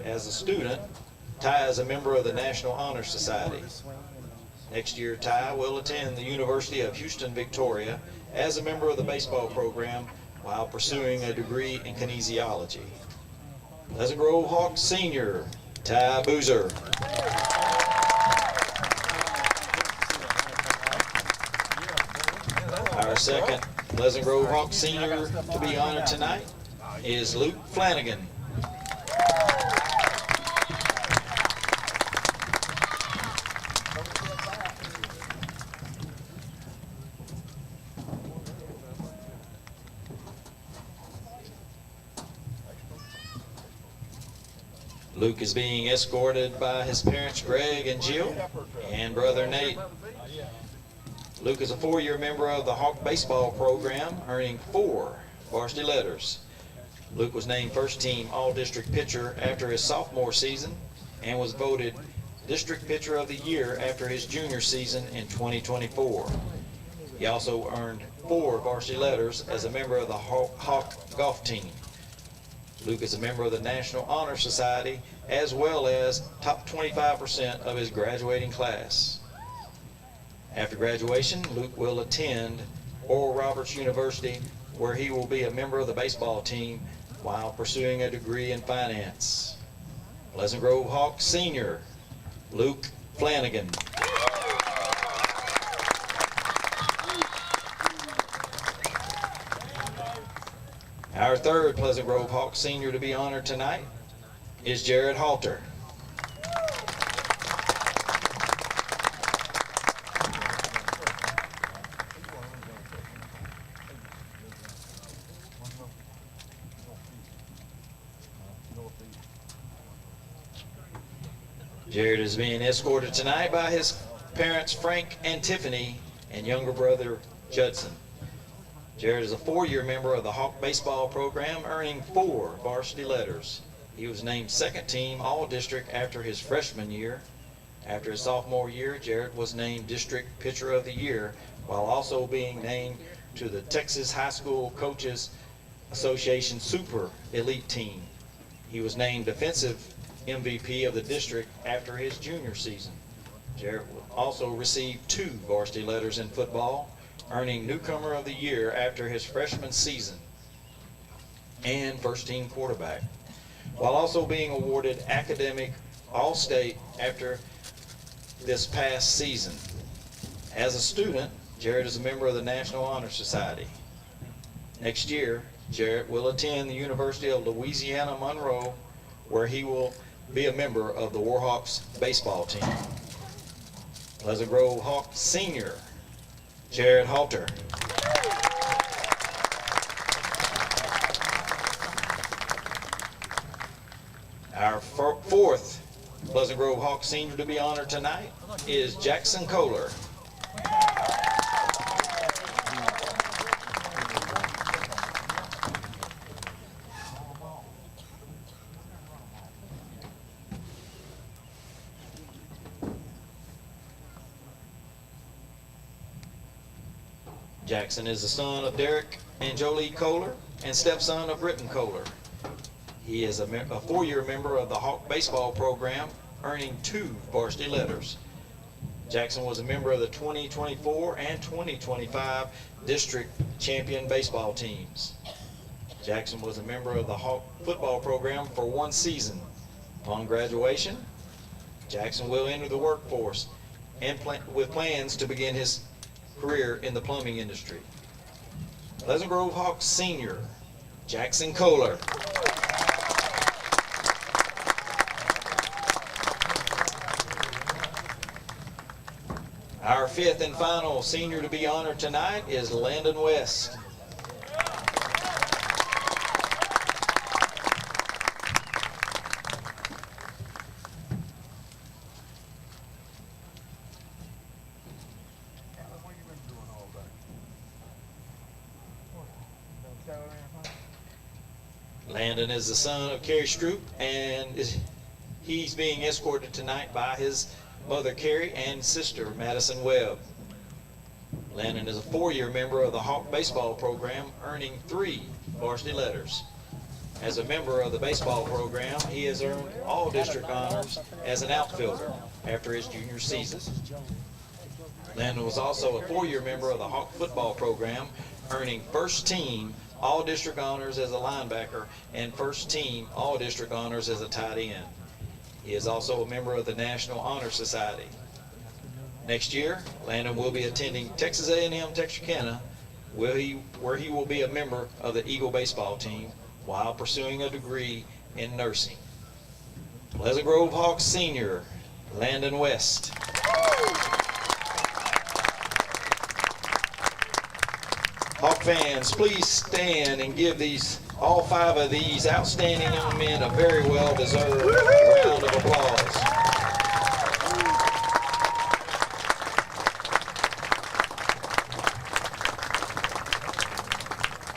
As a student, Ty is a member of the National Honor Society. Next year, Ty will attend the University of Houston, Victoria as a member of the baseball program while pursuing a degree in kinesiology. Pleasant Grove Hawks senior, Ty Boozer. Our second Pleasant Grove Hawks senior to be honored tonight is Luke Flanagan. Luke is being escorted by his parents Greg and Jill and brother Nate. Luke is a four-year member of the Hawk baseball program, earning 4 varsity letters. Luke was named first team all-district pitcher after his sophomore season and was voted district pitcher of the year after his junior season in 2024. He also earned 4 varsity letters as a member of the Hawk golf team. Luke is a member of the National Honor Society as well as top 25% of his graduating class. After graduation, Luke will attend Oral Roberts University, where he will be a member of the baseball team while pursuing a degree in finance. Pleasant Grove Hawks senior, Luke Flanagan. Our third Pleasant Grove Hawks senior to be honored tonight is Jared Halter. Jared is being escorted tonight by his parents Frank and Tiffany and younger brother Judson. Jared is a 4-year member of the Hawk baseball program, earning 4 varsity letters. He was named second team all-district after his freshman year. After his sophomore year, Jared was named district pitcher of the year while also being named to the Texas High School Coaches Association Super Elite Team. He was named defensive MVP of the district after his junior season. Jared also received 2 varsity letters in football, earning newcomer of the year after his freshman season and first team quarterback, while also being awarded academic all-state after this past season. As a student, Jared is a member of the National Honor Society. Next year, Jared will attend the University of Louisiana Monroe, where he will be a member of the Warhawks baseball team. Pleasant Grove Hawks senior, Jared Halter. Our fourth Pleasant Grove Hawks senior to be honored tonight is Jackson Kohler. Jackson is the son of Derek and Jolie Kohler and stepson of Britton Kohler. He is a 4-year member of the Hawk baseball program, earning 2 varsity letters. Jackson was a member of the 2024 and 2025 district champion baseball teams. Jackson was a member of the Hawk football program for 1 season. Upon graduation, Jackson will enter the workforce and with plans to begin his career in the plumbing industry. Pleasant Grove Hawks senior, Jackson Kohler. Our 5th and final senior to be honored tonight is Landon West. Landon is the son of Carrie Stroop, and he's being escorted tonight by his mother Carrie and sister Madison Webb. Landon is a 4-year member of the Hawk baseball program, earning 3 varsity letters. As a member of the baseball program, he has earned all district honors as an outfielder after his junior season. Landon was also a 4-year member of the Hawk football program, earning first team all district honors as a linebacker and first team all district honors as a tight end. He is also a member of the National Honor Society. Next year, Landon will be attending Texas A&M Texarkana, where he will be a member of the Eagle baseball team while pursuing a degree in nursing. Pleasant Grove Hawks senior, Landon West. Hawk fans, please stand and give all 5 of these outstanding young men a very well-deserved round of applause.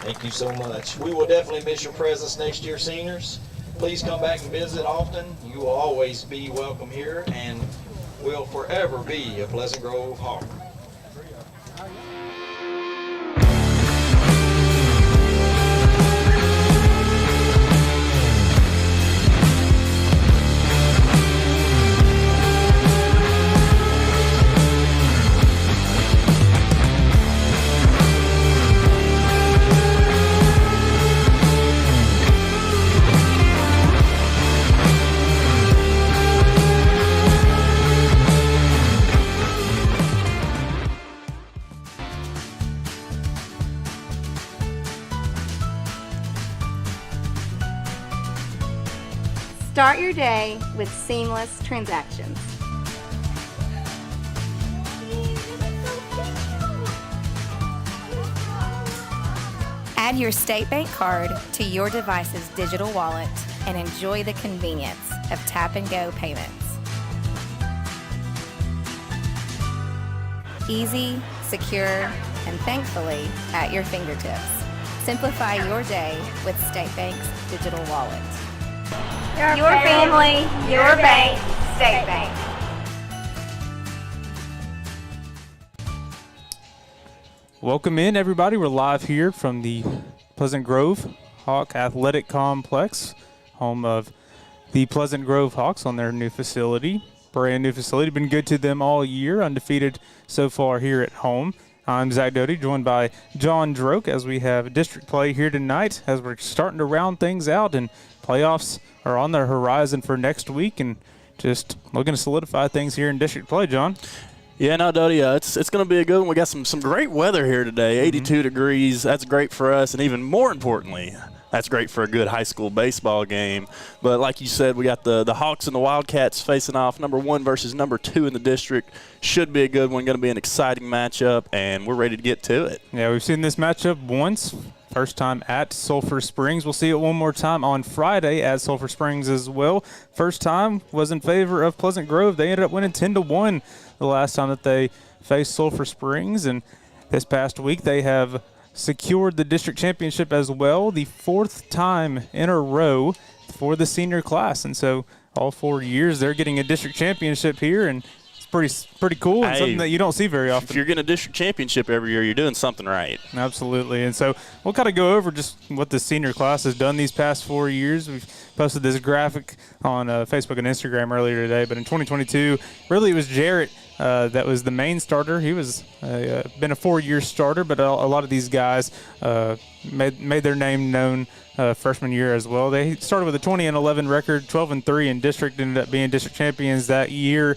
Thank you so much. We will definitely miss your presence next year, seniors. Please come back and visit often. You will always be welcome here and will forever be a Pleasant Grove Hawk. Start your day with seamless transactions. Add your State Bank card to your device's digital wallet and enjoy the convenience of tap-and-go payments. Easy, secure, and thankfully at your fingertips. Simplify your day with State Bank's digital wallet. Your family, your bank, State Bank. Welcome in, everybody. We're live here from the Pleasant Grove Hawk Athletic Complex, home of the Pleasant Grove Hawks on their new facility. Brand new facility. Been good to them all year, undefeated so far here at home. I'm Zach Doty, joined by John Droke as we have district play here tonight as we're starting to round things out, and playoffs are on the horizon for next week and just looking to solidify things here in district play, John. Yeah, no, Doty, it's going to be a good one. We got some great weather here today, 82 degrees. That's great for us, and even more importantly, that's great for a good high school baseball game. But like you said, we got the Hawks and the Wildcats facing off, number 1 versus number 2 in the district. Should be a good one, going to be an exciting matchup, and we're ready to get to it. Yeah, we've seen this matchup once. First time at Sulphur Springs. We'll see it one more time on Friday at Sulphur Springs as well. First time was in favor of Pleasant Grove. They ended up winning 10-1 the last time that they faced Sulphur Springs. And this past week they have secured the district championship as well, the 4th time in a row for the senior class. And so all 4 years they're getting a district championship here, and pretty cool and something that you don't see very often. If you're getting a district championship every year, you're doing something right. Absolutely. And so we'll kind of go over just what the senior class has done these past 4 years. We've posted this graphic on Facebook and Instagram earlier today, but in 2022, really it was Jarrett that was the main starter. He was been a 4-year starter, but a lot of these guys made their name known freshman year as well. They started with a 20-11 record, 12-3 in district, ended up being district champions that year.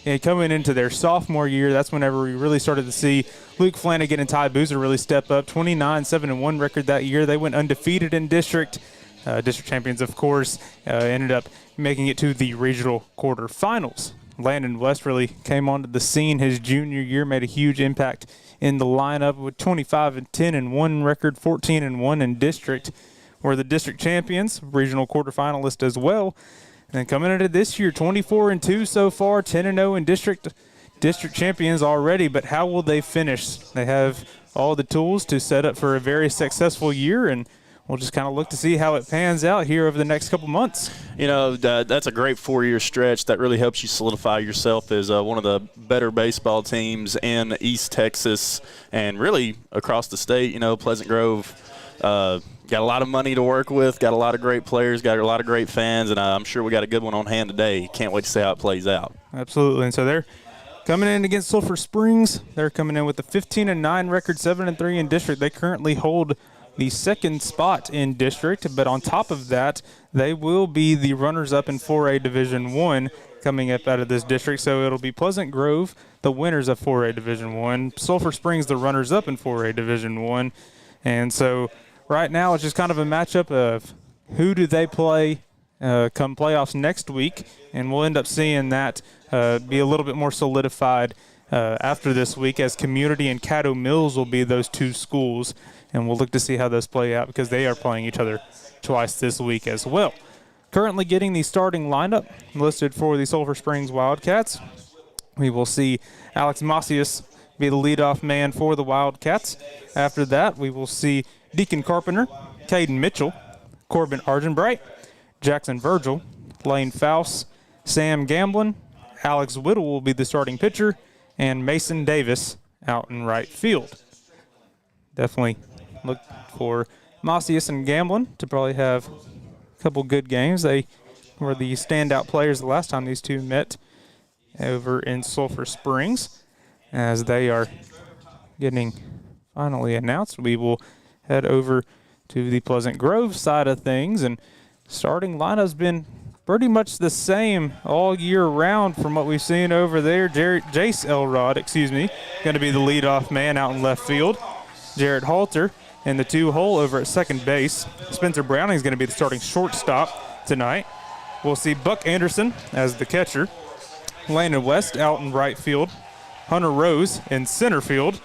And coming into their sophomore year, that's whenever we really started to see Luke Flanagan and Ty Boozer really step up. 29-7-1 record that year. They went undefeated in district. District champions, of course, ended up making it to the regional quarterfinals. Landon West really came onto the scene his junior year, made a huge impact in the lineup with 25-10-1 record, 14-1 in district. Were the district champions, regional quarterfinalist as well. And then coming into this year, 24-2 so far, 10-0 in district champions already. But how will they finish? They have all the tools to set up for a very successful year, and we'll just kind of look to see how it pans out here over the next couple months. You know, that's a great 4-year stretch. That really helps you solidify yourself as one of the better baseball teams in East Texas and really across the state. You know, Pleasant Grove, got a lot of money to work with, got a lot of great players, got a lot of great fans, and I'm sure we got a good one on hand today. Can't wait to see how it plays out. Absolutely. And so they're coming in against Sulphur Springs. They're coming in with a 15-9 record, 7-3 in district. They currently hold the second spot in district, but on top of that, they will be the runners-up in 4A Division I coming up out of this district. So it'll be Pleasant Grove, the winners of 4A Division I, Sulphur Springs, the runners-up in 4A Division I. And so right now it's just kind of a matchup of who do they play come playoffs next week, and we'll end up seeing that be a little bit more solidified after this week, as Community and Caddo Mills will be those two schools, and we'll look to see how those play out because they are playing each other twice this week as well. Currently getting the starting lineup listed for the Sulphur Springs Wildcats. We will see Alex Macias be the leadoff man for the Wildcats. After that, we will see Deacon Carpenter, Caden Mitchell, Corbin Argenbright, Jackson Virgil, Lane Faust, Sam Gamblin, Alex Whittle will be the starting pitcher, and Mason Davis out in right field. Definitely look for Macias and Gamblin to probably have a couple good games. They were the standout players the last time these two met over in Sulphur Springs. As they are getting finally announced, we will head over to the Pleasant Grove side of things, and starting lineup's been pretty much the same all year round from what we've seen over there. Jace Elrod, going to be the leadoff man out in left field. Jarrett Halter in the 2-hole over at second base. Spencer Browning is going to be the starting shortstop tonight. We'll see Buck Anderson as the catcher. Landon West out in right field. Hunter Rose in center field.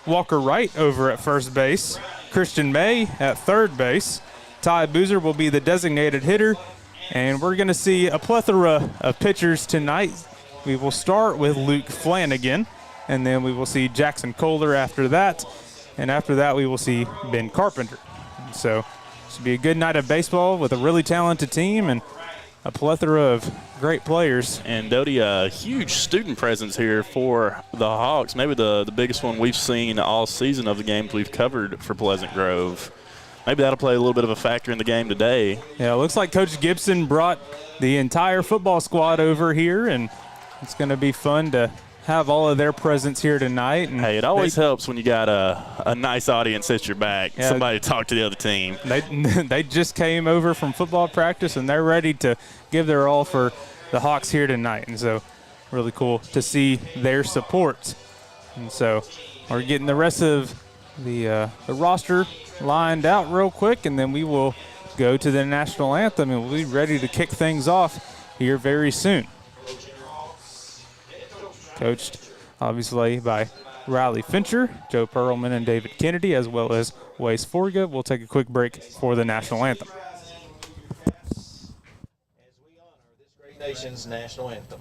Walker Wright over at first base. Christian May at third base. Ty Boozer will be the designated hitter. And we're going to see a plethora of pitchers tonight. We will start with Luke Flanagan, and then we will see Jackson Kohler after that. And after that, we will see Ben Carpenter. And so it should be a good night of baseball with a really talented team and a plethora of great players. And Doty, a huge student presence here for the Hawks. Maybe the biggest one we've seen all season of the games we've covered for Pleasant Grove. Maybe that'll play a little bit of a factor in the game today. Yeah, it looks like Coach Gibson brought the entire football squad over here, and it's going to be fun to have all of their presence here tonight. And hey, it always helps when you got a nice audience at your back, somebody to talk to the other team. They just came over from football practice, and they're ready to give their all for the Hawks here tonight. And so really cool to see their support. And so we're getting the rest of the roster lined out real quick, and then we will go to the national anthem, and we'll be ready to kick things off here very soon. Coached, obviously, by Riley Fincher, Joe Perlman, and David Kennedy, as well as Wace Forga. We'll take a quick break for the national anthem. As we honor this great nation's national anthem.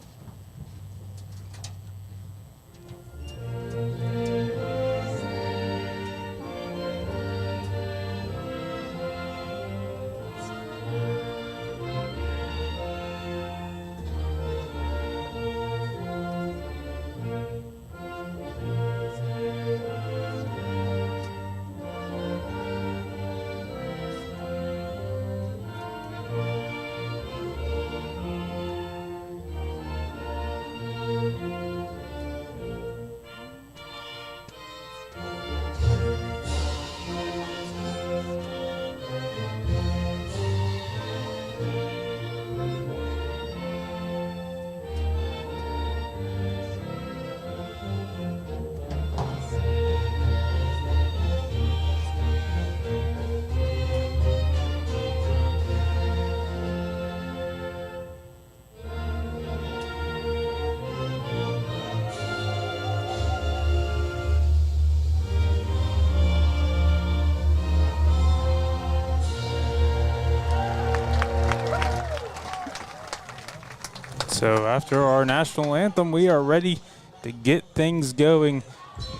So after our national anthem, we are ready to get things going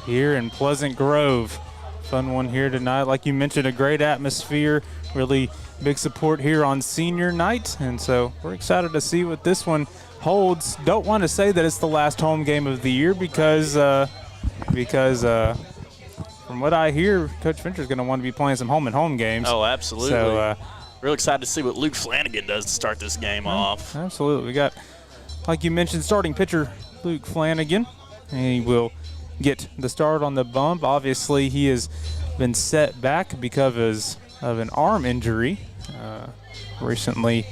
here in Pleasant Grove. Fun one here tonight. Like you mentioned, a great atmosphere, really big support here on senior night. And so we're excited to see what this one holds. Don't want to say that it's the last home game of the year because from from what I hear, Coach Fincher's going to want to be playing some home-and-home games. Oh, absolutely. So, real excited to see what Luke Flanagan does to start this game off. Absolutely. We got, like you mentioned, starting pitcher Luke Flanagan. And he will get the start on the bump. Obviously, he has been set back because of an arm injury. Recently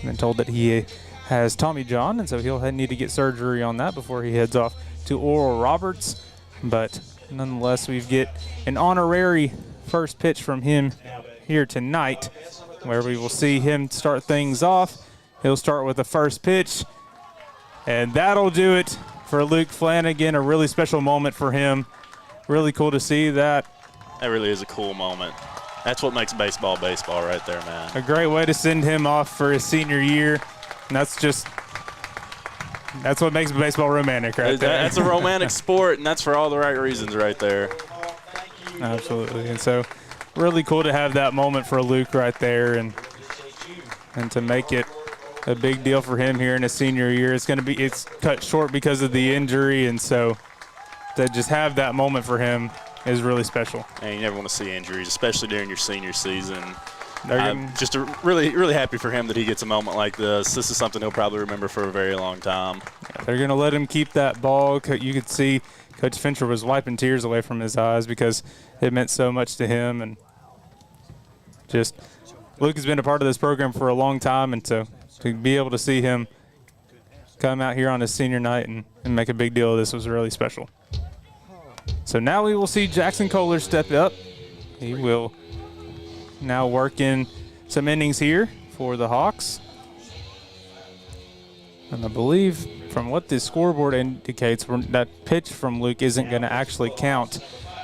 been told that he has Tommy John, and so he'll need to get surgery on that before he heads off to Oral Roberts. But nonetheless, we get an honorary first pitch from him here tonight, where we will see him start things off. He'll start with the first pitch, and that'll do it for Luke Flanagan. A really special moment for him. Really cool to see that. That really is a cool moment. That's what makes baseball baseball right there, man. A great way to send him off for his senior year. And that's what makes baseball romantic right there. That's a romantic sport, and that's for all the right reasons right there. Absolutely. And so really cool to have that moment for Luke right there, and to make it a big deal for him here in his senior year. It's cut short because of the injury, and so to just have that moment for him is really special. And you never want to see injuries, especially during your senior season. I'm just really, really happy for him that he gets a moment like this. This is something he'll probably remember for a very long time. Yeah, they're going to let him keep that ball. You could see Coach Fincher was wiping tears away from his eyes because it meant so much to him. And just Luke has been a part of this program for a long time, and to be able to see him come out here on his senior night and make a big deal of this was really special. So now we will see Jackson Kohler step up. He will now work in some innings here for the Hawks. And I believe from what the scoreboard indicates, that pitch from Luke isn't going to actually count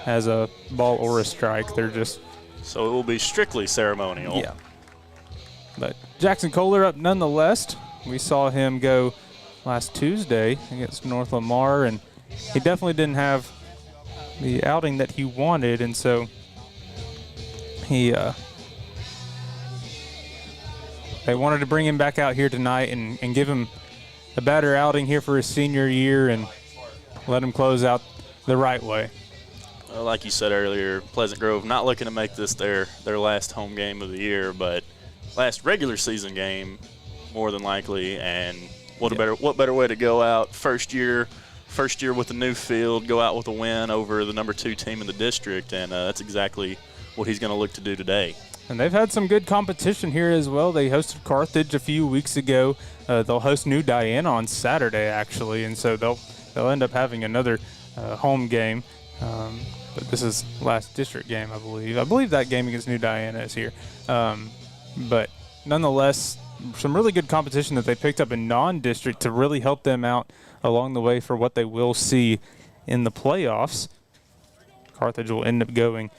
as a ball or a strike. They're just... So it will be strictly ceremonial. Yeah. But Jackson Kohler up nonetheless. We saw him go last Tuesday against North Lamar, and he definitely didn't have the outing that he wanted, and so they wanted to bring him back out here tonight and give him a better outing here for his senior year and let him close out the right way. Well, like you said earlier, Pleasant Grove not looking to make this their last home game of the year, but last regular season game more than likely. And what better way to go out first year with a new field, go out with a win over the number 2 team in the district, and that's exactly what he's going to look to do today. And they've had some good competition here as well. They hosted Carthage a few weeks ago. They'll host New Diana on Saturday, actually, and so they'll end up having another home game. But this is last district game, I believe. I believe that game against New Diana is here. But nonetheless, some really good competition that they picked up in non-district to really help them out along the way for what they will see in the playoffs. Carthage will end up going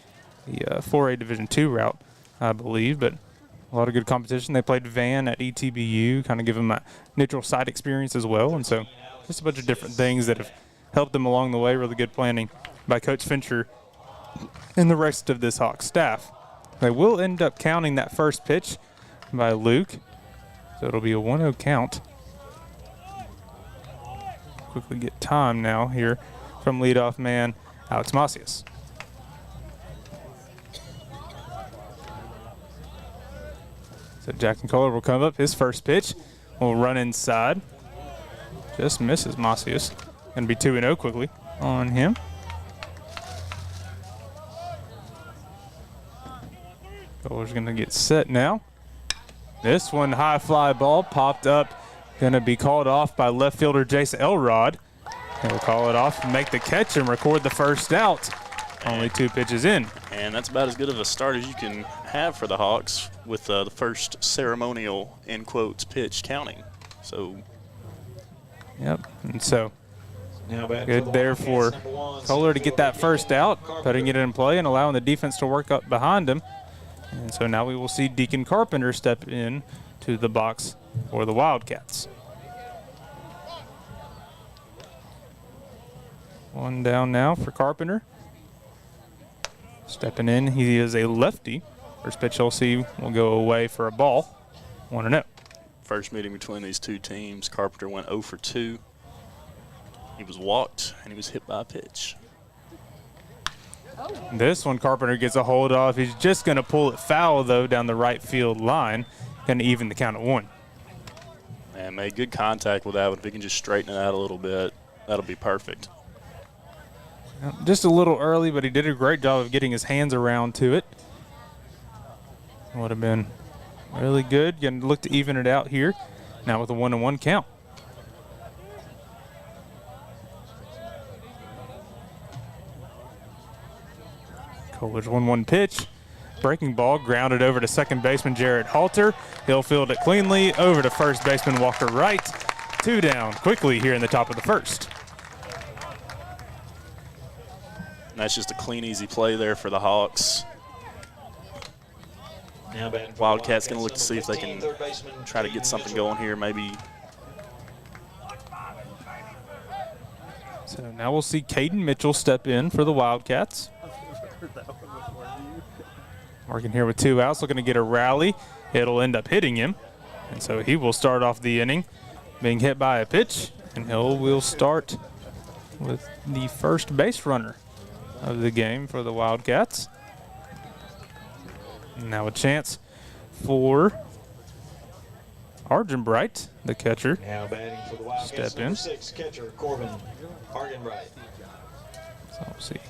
the 4A Division II route, I believe, but a lot of good competition. They played Van at ETBU, kind of give them a neutral site experience as well, and so just a bunch of different things that have helped them along the way. Really good planning by Coach Fincher and the rest of this Hawks staff. They will end up counting that first pitch by Luke, so it'll be a 1-0 count. Quickly get time now here from leadoff man Alex Macias. So Jackson Kohler will come up. His first pitch will run inside. Just misses Macias. Going to be 2-0 quickly on him. Kohler's going to get set now. This one, high fly ball, popped up. Going to be called off by left fielder Jace Elrod. He'll call it off and make the catch and record the first out. Only 2 pitches in. And that's about as good of a start as you can have for the Hawks with the first ceremonial, in quotes, pitch counting. So. Yep, and so good there for Kohler to get that first out, putting it in play and allowing the defense to work up behind him. And so now we will see Deacon Carpenter step in to the box for the Wildcats. One down now for Carpenter. Stepping in, he is a lefty. First pitch he'll see will go away for a ball. 1-0. First meeting between these two teams, Carpenter went 0 for 2. He was walked and he was hit by a pitch. This one Carpenter gets a hold of. He's just going to pull it foul, though, down the right field line. Going to even the count at 1. And made good contact with that, but if he can just straighten it out a little bit, that'll be perfect. Just a little early, but he did a great job of getting his hands around to it. Would have been really good. Going to look to even it out here. Now with a 1-1 count. Kohler's 1-1 pitch. Breaking ball grounded over to second baseman Jarrett Halter. He'll field it cleanly over to first baseman Walker Wright. 2 down quickly here in the top of the first. And that's just a clean, easy play there for the Hawks. Now batting for Wildcats the going to look to see if they can third baseman try to get something going here, maybe. So now we'll see Caden Mitchell step in for the Wildcats. Working here with 2 outs, looking to get a rally. It'll end up hitting him. And so he will start off the inning being hit by a pitch. And will start with the first base runner of the game for the Wildcats. Now a chance for Argenbright, the catcher. Now batting for the Wildcats, Step in. number 6 catcher Corbin Argenbright. So we'll see.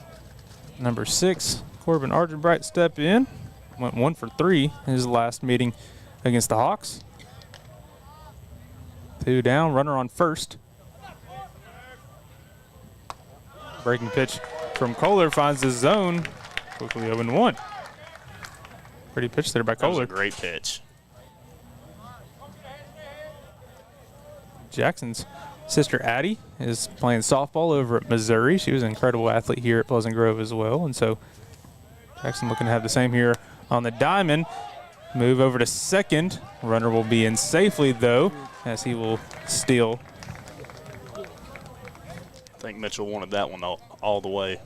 Number 6, Corbin Argenbright step in. Went 1 for 3 in his last meeting against the Hawks. 2 down, runner on first. Breaking pitch from Kohler finds the zone. Quickly 0-1. Pretty pitch there by That was Kohler. a great pitch. Jackson's sister Addie is playing softball over at Missouri. She was an incredible athlete here at Pleasant Grove as well. And so Jackson looking to have the same here on the diamond. Move over to second. Runner will be in safely, though, as he will steal. I think Mitchell wanted that one all the way.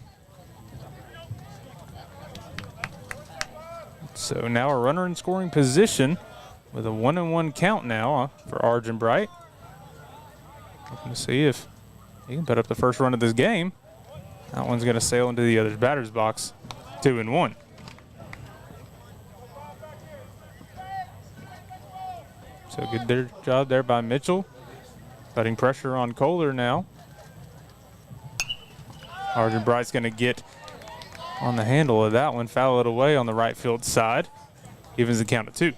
So now a runner in scoring position with a 1-1 count now for Argenbright. Looking to see if he can put up the first run of this game. That one's going to sail into the other batter's box. 2-1. So good job there by Mitchell. Putting pressure on Kohler now. Argenbright's going to get on the handle of that one, foul it away on the right field side. Evens the count at 2.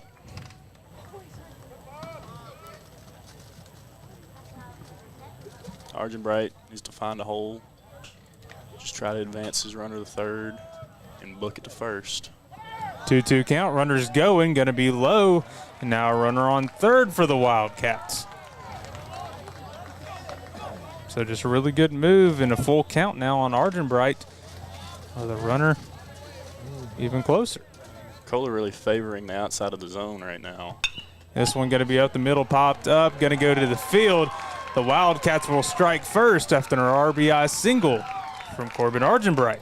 Argenbright needs to find a hole. Just try to advance his runner to third and book it to first. 2-2 count, runners going, going to be low. And now a runner on third for the Wildcats. So just a really good move and a full count now on Argenbright. The runner even closer. Kohler really favoring the outside of the zone right now. This one going to be up the middle, popped up, going to go to the field. The Wildcats will strike first after an RBI single from Corbin Argenbright.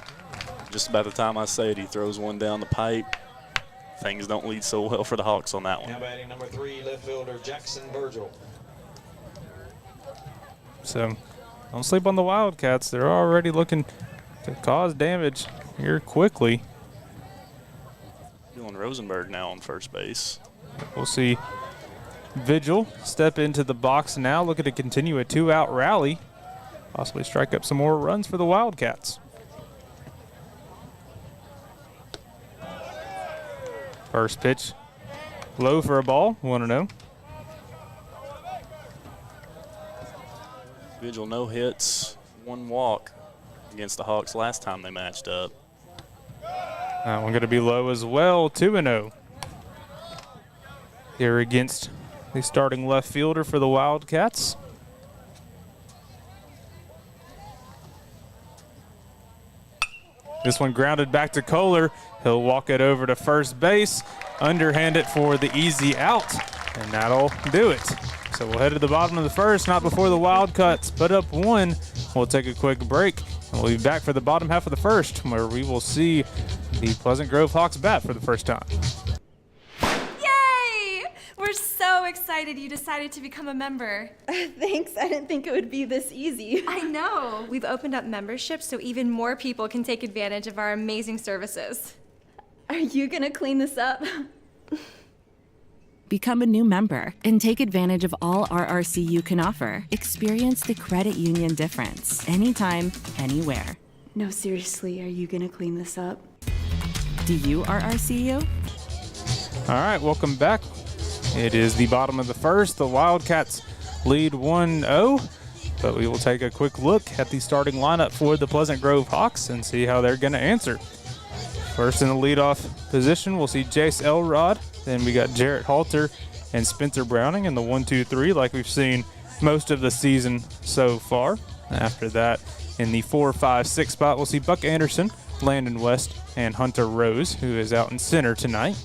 Just about the time I say it, he throws one down the pipe. Things don't lead so well for the Hawks on that one. Now batting number 3, left fielder Jackson Virgil. So don't sleep on the Wildcats. They're already looking to cause damage here quickly. Dylan Rosenberg now on first base. We'll see Vigil step into the box now, looking to continue a 2-out rally, possibly strike up some more runs for the Wildcats. First pitch, low for a ball, 1-0. Vigil no hits, 1 walk against the Hawks last time they matched up. That one going to be low as well, 2-0. Here against the starting left fielder for the Wildcats. This one grounded back to Kohler. He'll walk it over to first base, underhand it for the easy out, and that'll do it. So we'll head to the bottom of the first, not before the Wildcats put up 1. We'll take a quick break, and we'll be back for the bottom half of the first, where we will see the Pleasant Grove Hawks bat for the first time. Yay! We're so excited you decided to become a member. Thanks, I didn't think it would be this easy. I know. We've opened up memberships so even more people can take advantage of our amazing services. Are you gonna clean this up? Become a new member and take advantage of all RRCU can offer. Experience the credit union difference anytime, anywhere. No, seriously, are you gonna clean this up? Do you RRCU? All right, welcome back. It is the bottom of the first. The Wildcats lead 1-0, but we will take a quick look at the starting lineup for the Pleasant Grove Hawks and see how they're going to answer. First in the leadoff position, we'll see Jace Elrod. Then we got Jarrett Halter and Spencer Browning in the 1-2-3 like we've seen most of the season so far. After that, in the 4-5-6 spot, we'll see Buck Anderson, Landon West, and Hunter Rose, who is out in center tonight.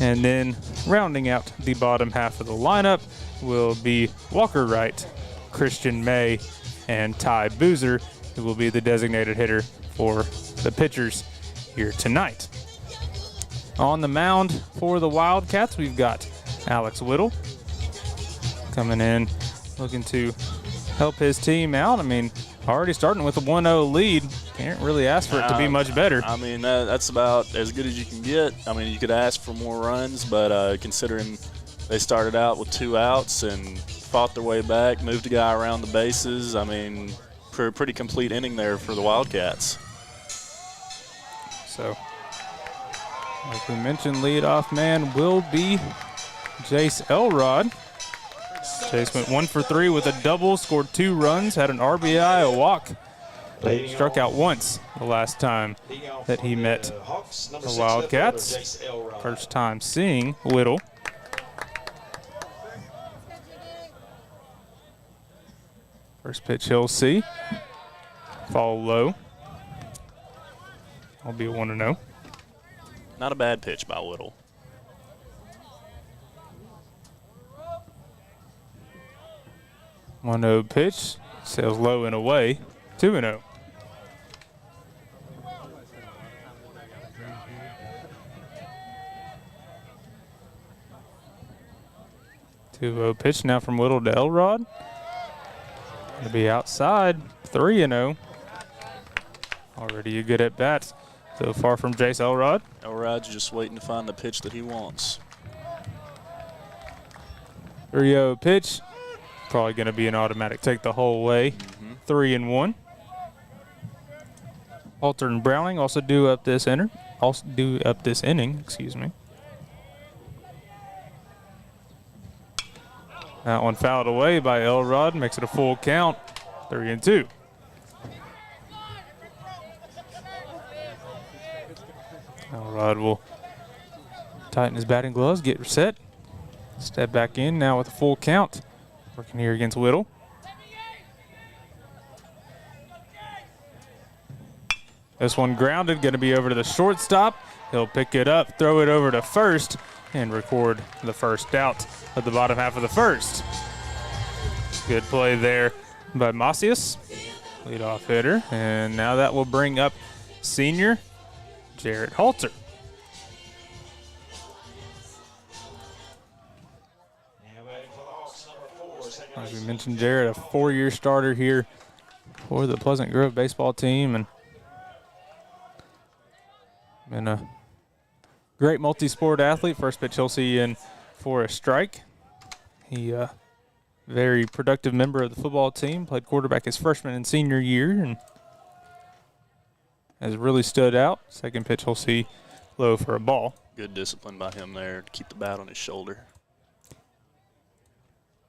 And then rounding out the bottom half of the lineup will be Walker Wright, Christian May, and Ty Boozer, who will be the designated hitter for the pitchers here tonight. On the mound for the Wildcats, we've got Alex Whittle coming in, looking to help his team out. I mean, already starting with a 1-0 lead. Can't really ask for it to be much better. I mean, that's about as good as you can get. I mean, you could ask for more runs, but considering they started out with 2 outs and fought their way back, moved a guy around the bases, I mean, pretty complete inning there for the Wildcats. So, like we mentioned, leadoff man will be Jace Elrod. Jace went 1 for 3 with a double, scored 2 runs, had an RBI, a walk. Struck out once the last time that he met the Wildcats. First time seeing Whittle. First pitch he'll see. Fall low. I'll be a 1-0. Not a bad pitch by Whittle. One 1-0 pitch. Sails low and away. 2-0. 2-0 pitch now from Whittle to Elrod. Going to be outside. 3-0. Already a good at bat so far from Jace Elrod. Elrod's just waiting to find the pitch that he wants. 3-0 pitch. Probably going to be an automatic take the whole way. 3-1. Halter and Browning also due up this inning. Excuse me. That one fouled away by Elrod, makes it a full count. 3-2. Elrod will tighten his batting gloves, get set, step back in now with a full count. Working here against Whittle. This one grounded, going to be over to the shortstop. He'll pick it up, throw it over to first, and record the first out of the bottom half of the first. Good play there by Macias, leadoff hitter. And now that will bring up senior Jarrett Halter. Like we mentioned, Jarrett, a 4-year starter here for the Pleasant Grove baseball team, and been a great multi-sport athlete. First pitch he'll see in for a strike. He very productive member of the football team, played quarterback his freshman and senior year, and has really stood out. Second pitch he'll see low for a ball. Good discipline by him there to keep the bat on his shoulder.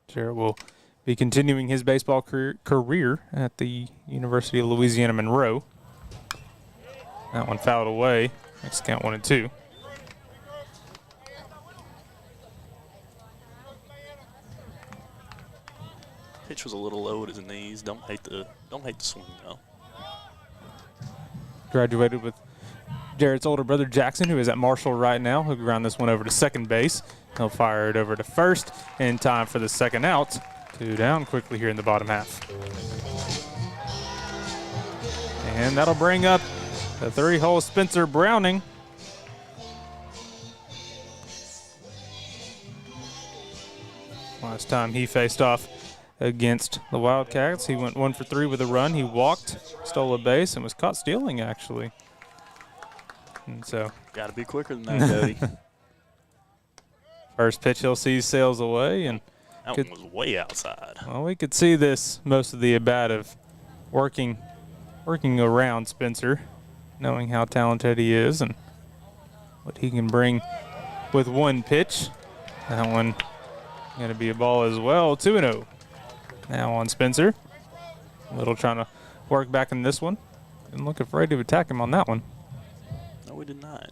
Jarrett will be continuing his baseball career at the University of Louisiana Monroe. That one fouled away. Next count 1-2. Pitch was a little low at his knees. Don't hate the swing though. Graduated with Jarrett's older brother Jackson, who is at Marshall right now. He'll ground this one over to second base. He'll fire it over to first in time for the second out. 2 down quickly here in the bottom half. And that'll bring up the 3-hole Spencer Browning. Last time he faced off against the Wildcats, he went 1 for 3 with a run. He walked, stole a base, and was caught stealing, actually. And so, got to be quicker than that, Cody. first pitch he'll see sails away, and that one was way outside. Well, we could see this most of the at-bat of working around Spencer, knowing how talented he is and what he can bring with one pitch. That one going to be a ball as well. 2-0 now on Spencer. Little trying to work back in this one. Didn't look afraid to attack him on that one. No, we did not.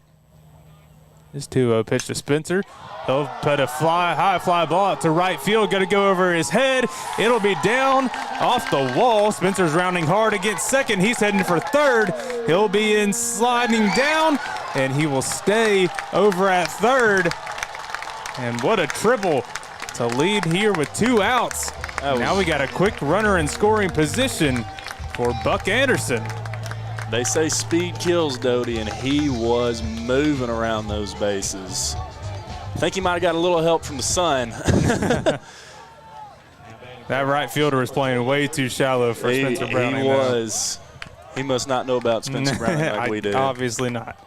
This 2-0 pitch to Spencer. He'll put a high fly ball out to right field. Going to go over his head. It'll be down off the wall. Spencer's rounding hard against second. He's heading for third. He'll be in sliding down, and he will stay over at third. And what a triple to lead here with 2 outs. Now we got a quick runner in scoring position for Buck Anderson. They say speed kills, Doty, and he was moving around those bases. I think he might have got a little help from the sun. That right fielder was playing way too shallow for Spencer Browning. He was. He must not know about Spencer Browning like we do. Obviously not.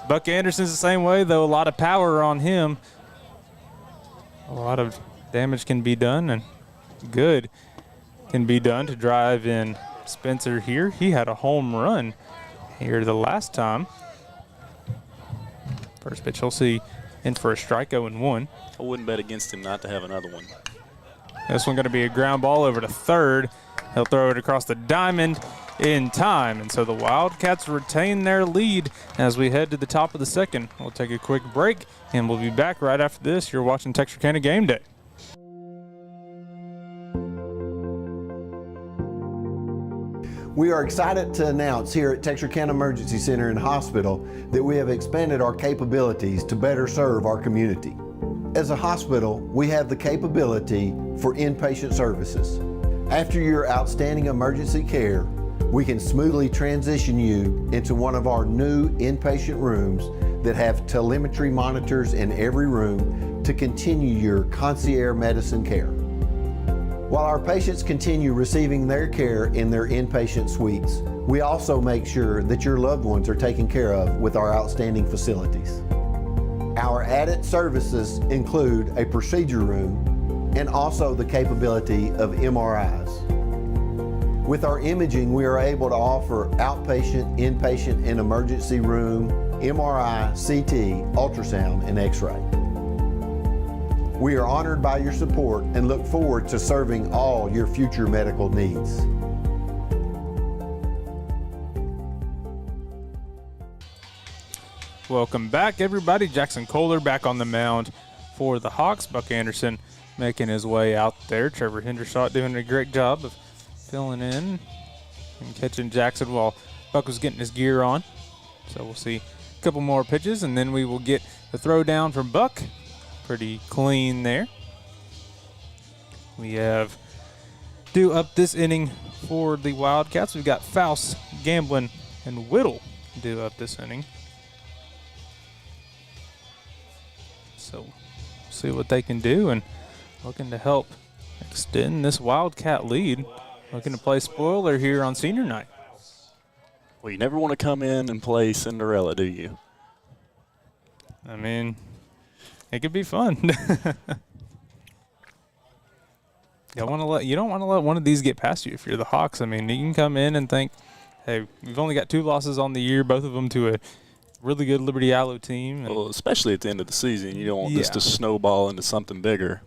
Buck Anderson's the same way, though. A lot of power on him. A lot of damage can be done, and good can be done to drive in Spencer here. He had a home run here the last time. First pitch he'll see in for a strike, 0-1. I wouldn't bet against him not to have another one. This one going to be a ground ball over to third. He'll throw it across the diamond in time. And so the Wildcats retain their lead as we head to the top of the second. We'll take a quick break, and we'll be back right after this. You're watching Texarkana Game Day. We are excited to announce here at Texarkana Emergency Center and Hospital that we have expanded our capabilities to better serve our community. As a hospital, we have the capability for inpatient services. After your outstanding emergency care, we can smoothly transition you into one of our new inpatient rooms that have telemetry monitors in every room to continue your concierge medicine care. While our patients continue receiving their care in their inpatient suites, we also make sure that your loved ones are taken care of with our outstanding facilities. Our added services include a procedure room and also the capability of MRIs. With our imaging, we are able to offer outpatient, inpatient, and emergency room, MRI, CT, ultrasound, and X-ray. We are honored by your support and look forward to serving all your future medical needs. Welcome back, everybody. Jackson Kohler back on the mound for the Hawks. Buck Anderson making his way out there. Trevor Hendershot doing a great job of filling in and catching Jackson while Buck was getting his gear on. So we'll see a couple more pitches, and then we will get the throw down from Buck. Pretty clean there. We have due up this inning for the Wildcats. We've got Faust, Gamblin, and Whittle due up this inning. So see what they can do, and looking to help extend this Wildcat lead. Looking to play spoiler here on senior night. Well, you never want to come in and play Cinderella, do you? I mean, it could be fun. You don't want to let one of these get past you if you're the Hawks. I mean, you can come in and think, hey, we've only got 2 losses on the year, both of them to a really good Liberty Allo team. Well, especially at the end of the season, you don't want this to snowball into something bigger.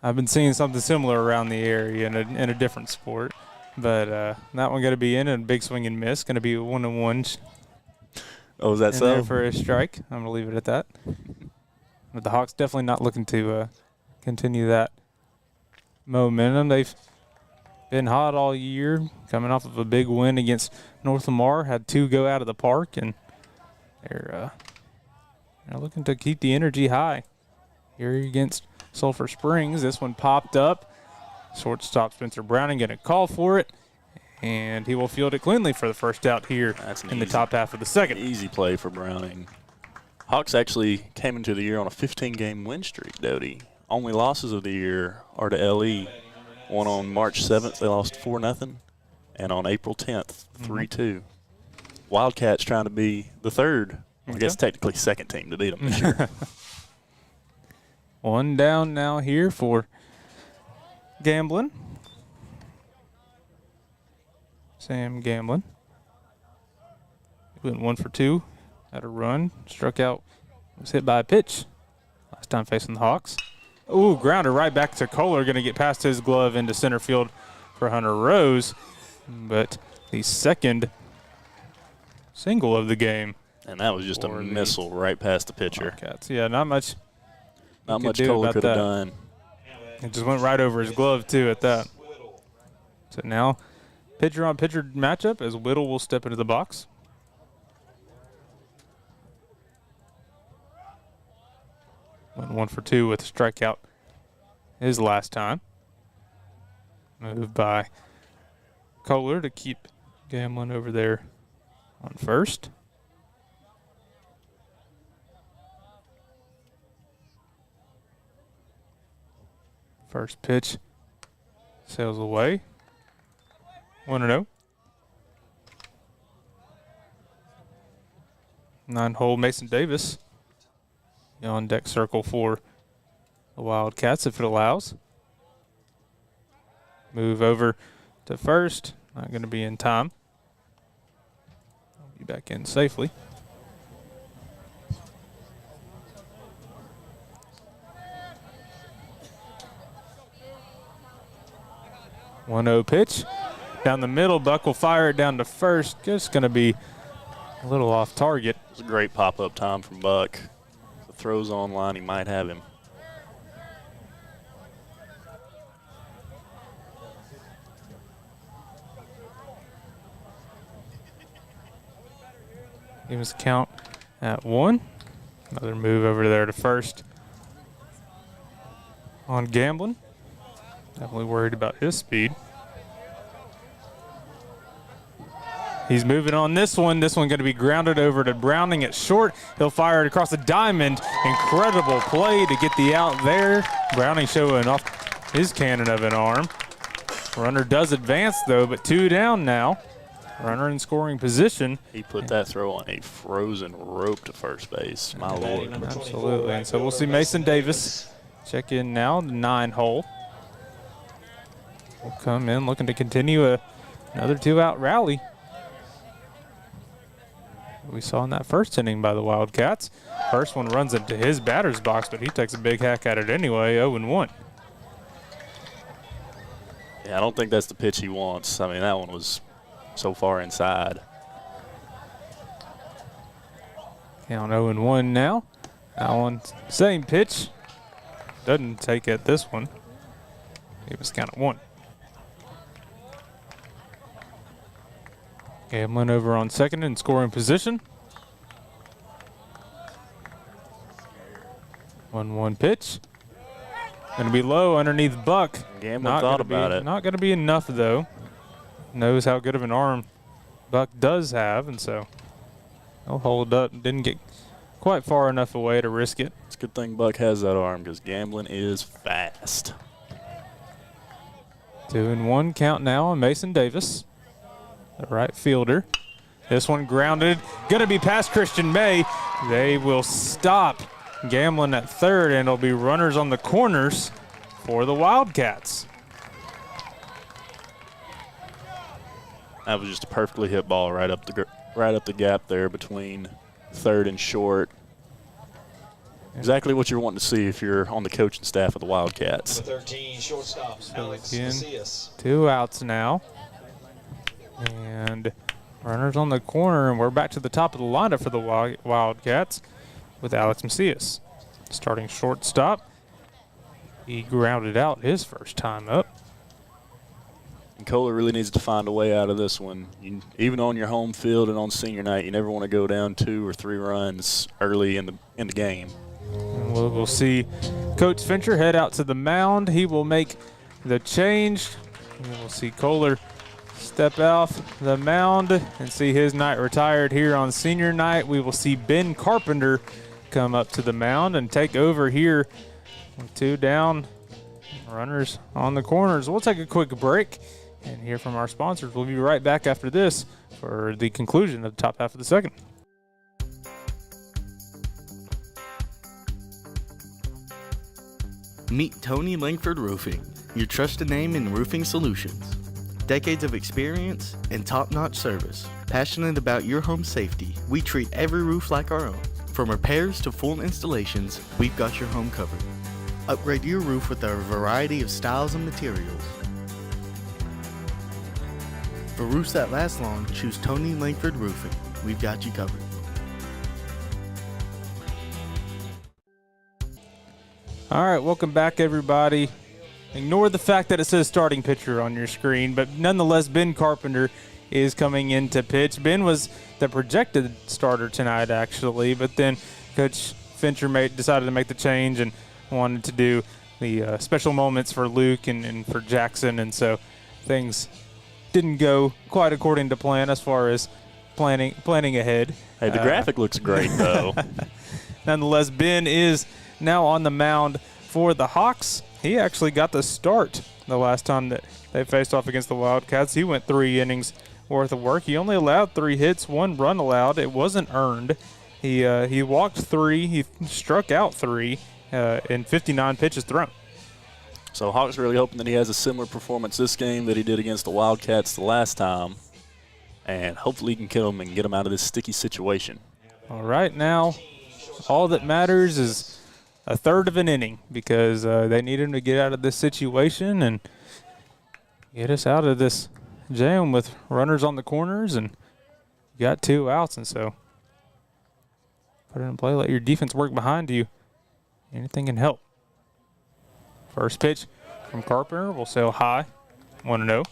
I've been seeing something similar around the area in a different sport, but that one got to be in a big swing and miss. Going to be a 1-1. Oh, is that so? There for a strike. I'm going to leave it at that. But the Hawks definitely not looking to continue that momentum. They've been hot all year, coming off of a big win against North Lamar. Had 2 go out of the park, and they're looking to keep the energy high here against Sulphur Springs. This one popped up. Shortstop Spencer Browning going to call for it, and he will field it cleanly for the first out here in the top half of the second. Easy play for Browning. Hawks actually came into the year on a 15-game win streak, Doty. Only losses of the year are to LE. One on March 7th, they lost 4-0, and on April 10th, 3-2. Wildcats trying to be the third, I guess technically second team to beat them this year. One down now here for Gamblin. Sam Gamblin. Went 1 for 2. Had a run. Struck out. Was hit by a pitch. Last time facing the Hawks. Ooh, grounder right back to Kohler. Going to get past his glove into center field for Hunter Rose. But the second single of the game. And that was just a missile right past the pitcher. Wildcats. Yeah, not much. Not much Kohler could have done. It just went right over his glove, too, at that. So now, pitcher-on-pitcher matchup as Whittle will step into the box. Went 1 for 2 with a strikeout his last time. Moved by Kohler to keep Gamblin over there on first. First pitch sails away. 1-0. 9-hole Mason Davis on deck circle for the Wildcats if it allows. Move over to first. Not going to be in time. I'll be back in safely. One 1-0 pitch. Down the middle, Buck will fire it down to first. Just going to be a little off target. It was a great pop-up time from Buck. The throws on line, he might have him. Give us a count at 1. Another move over there to first on Gamblin. Definitely worried about his speed. He's moving on this one. This one going to be grounded over to Browning at short. He'll fire it across the diamond. Incredible play to get the out there. Browning showing off his cannon of an arm. Runner does advance though, but 2 down now. Runner in scoring position. He put that throw on a frozen rope to first base. My Lord. Absolutely. And so we'll see Mason Davis check in now, the 9-hole. Will come in looking to continue another 2-out rally. We saw in that first inning by the Wildcats. First one runs into his batter's box, but he takes a big hack at it anyway, 0-1. Yeah, I don't think that's the pitch he wants. I mean, that one was so far inside. Count 0-1 now. That one, same pitch. Doesn't take it this one. He was count at 1. Gamblin over on second in scoring position. 1-1 pitch. Going to be low underneath Buck. Gamblin thought about it. Not going to be enough, though. Knows how good of an arm Buck does have, and so he'll hold up. Didn't get quite far enough away to risk it. It's a good thing Buck has that arm because Gamblin is fast. 2-1 count now on Mason Davis, the right fielder. This one grounded, going to be past Christian May. They will stop Gamblin at third, and it'll be runners on the corners for the Wildcats. That was just a perfectly hit ball right up the gap there between third and short. Exactly what you're wanting to see if you're on the coaching staff of the Wildcats. 13 shortstop, Alex Macias. 2 outs now. And runners on the corner, and we're back to the top of the lineup for the Wildcats with Alex Macias. Starting shortstop. He grounded out his first time up. And Kohler really needs to find a way out of this one. Even on your home field and on senior night, you never want to go down 2 or 3 runs early in the game. And we'll see Coach Fincher head out to the mound. He will make the change. We'll see Kohler step off the mound and see his night retired here on senior night. We will see Ben Carpenter come up to the mound and take over here with 2 down, runners on the corners. We'll take a quick break and hear from our sponsors. We'll be right back after this for the conclusion of the top half of the second. Meet Tony Langford Roofing, your trusted name in roofing solutions. Decades of experience and top-notch service. Passionate about your home safety, we treat every roof like our own. From repairs to full installations, we've got your home covered. Upgrade your roof with our variety of styles and materials. For roofs that last long, choose Tony Langford Roofing. We've got you covered. All right, welcome back, everybody. Ignore the fact that it says starting pitcher on your screen, but nonetheless, Ben Carpenter is coming in to pitch. Ben was the projected starter tonight, actually, but then Coach Fincher decided to make the change and wanted to do the special moments for Luke and for Jackson, and so things didn't go quite according to plan as far as planning ahead. Hey, the graphic looks great, though. Nonetheless, Ben is now on the mound for the Hawks. He actually got the start the last time that they faced off against the Wildcats. He went 3 innings worth of work. He only allowed 3 hits, 1 run allowed. It wasn't earned. He walked 3. He struck out 3 in 59 pitches thrown. So Hawks really hoping that he has a similar performance this game that he did against the Wildcats the last time, and hopefully he can kill him and get him out of this sticky situation. All right, now all that matters is a third of an inning because they need him to get out of this situation and get us out of this jam with runners on the corners, and you got 2 outs, and so put it in play, let your defense work behind you. Anything can help. First pitch from Carpenter will sail high, 1-0.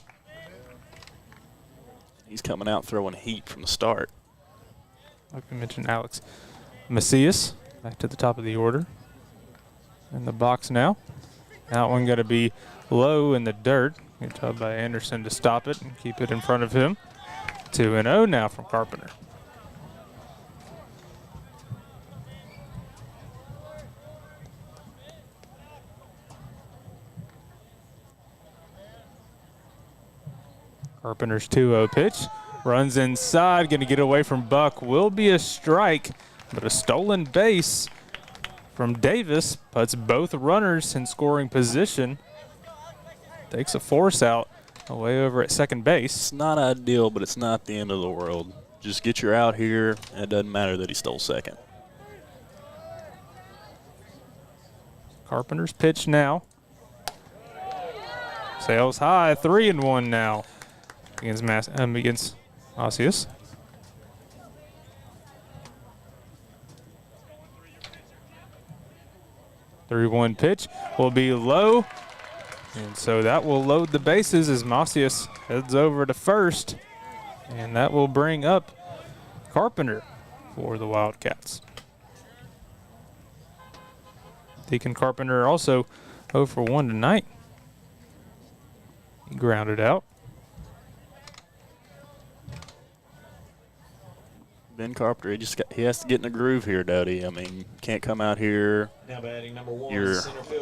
He's coming out throwing heat from the start. Like we mentioned, Alex Macias back to the top of the order. In the box now. That one got to be low in the dirt. Good job by Anderson to stop it and keep it in front of him. 2-0 now from Carpenter. Carpenter's 2-0 pitch. Runs inside, going to get away from Buck. Will be a strike, but a stolen base from Davis puts both runners in scoring position. Takes a force out away over at second base. It's not ideal, but it's not the end of the world. Just get your out here, and it doesn't matter that he stole second. Carpenter's pitch now. Sails high, 3-1 now against Macias. 3-1 pitch will be low, and so that will load the bases as Macias heads over to first, and that will bring up Carpenter for the Wildcats. Deacon Carpenter also 0 for 1 tonight. He grounded out. Ben Carpenter, he has to get in a groove here, Dodie. I mean, can't come out here. Now batting number 1,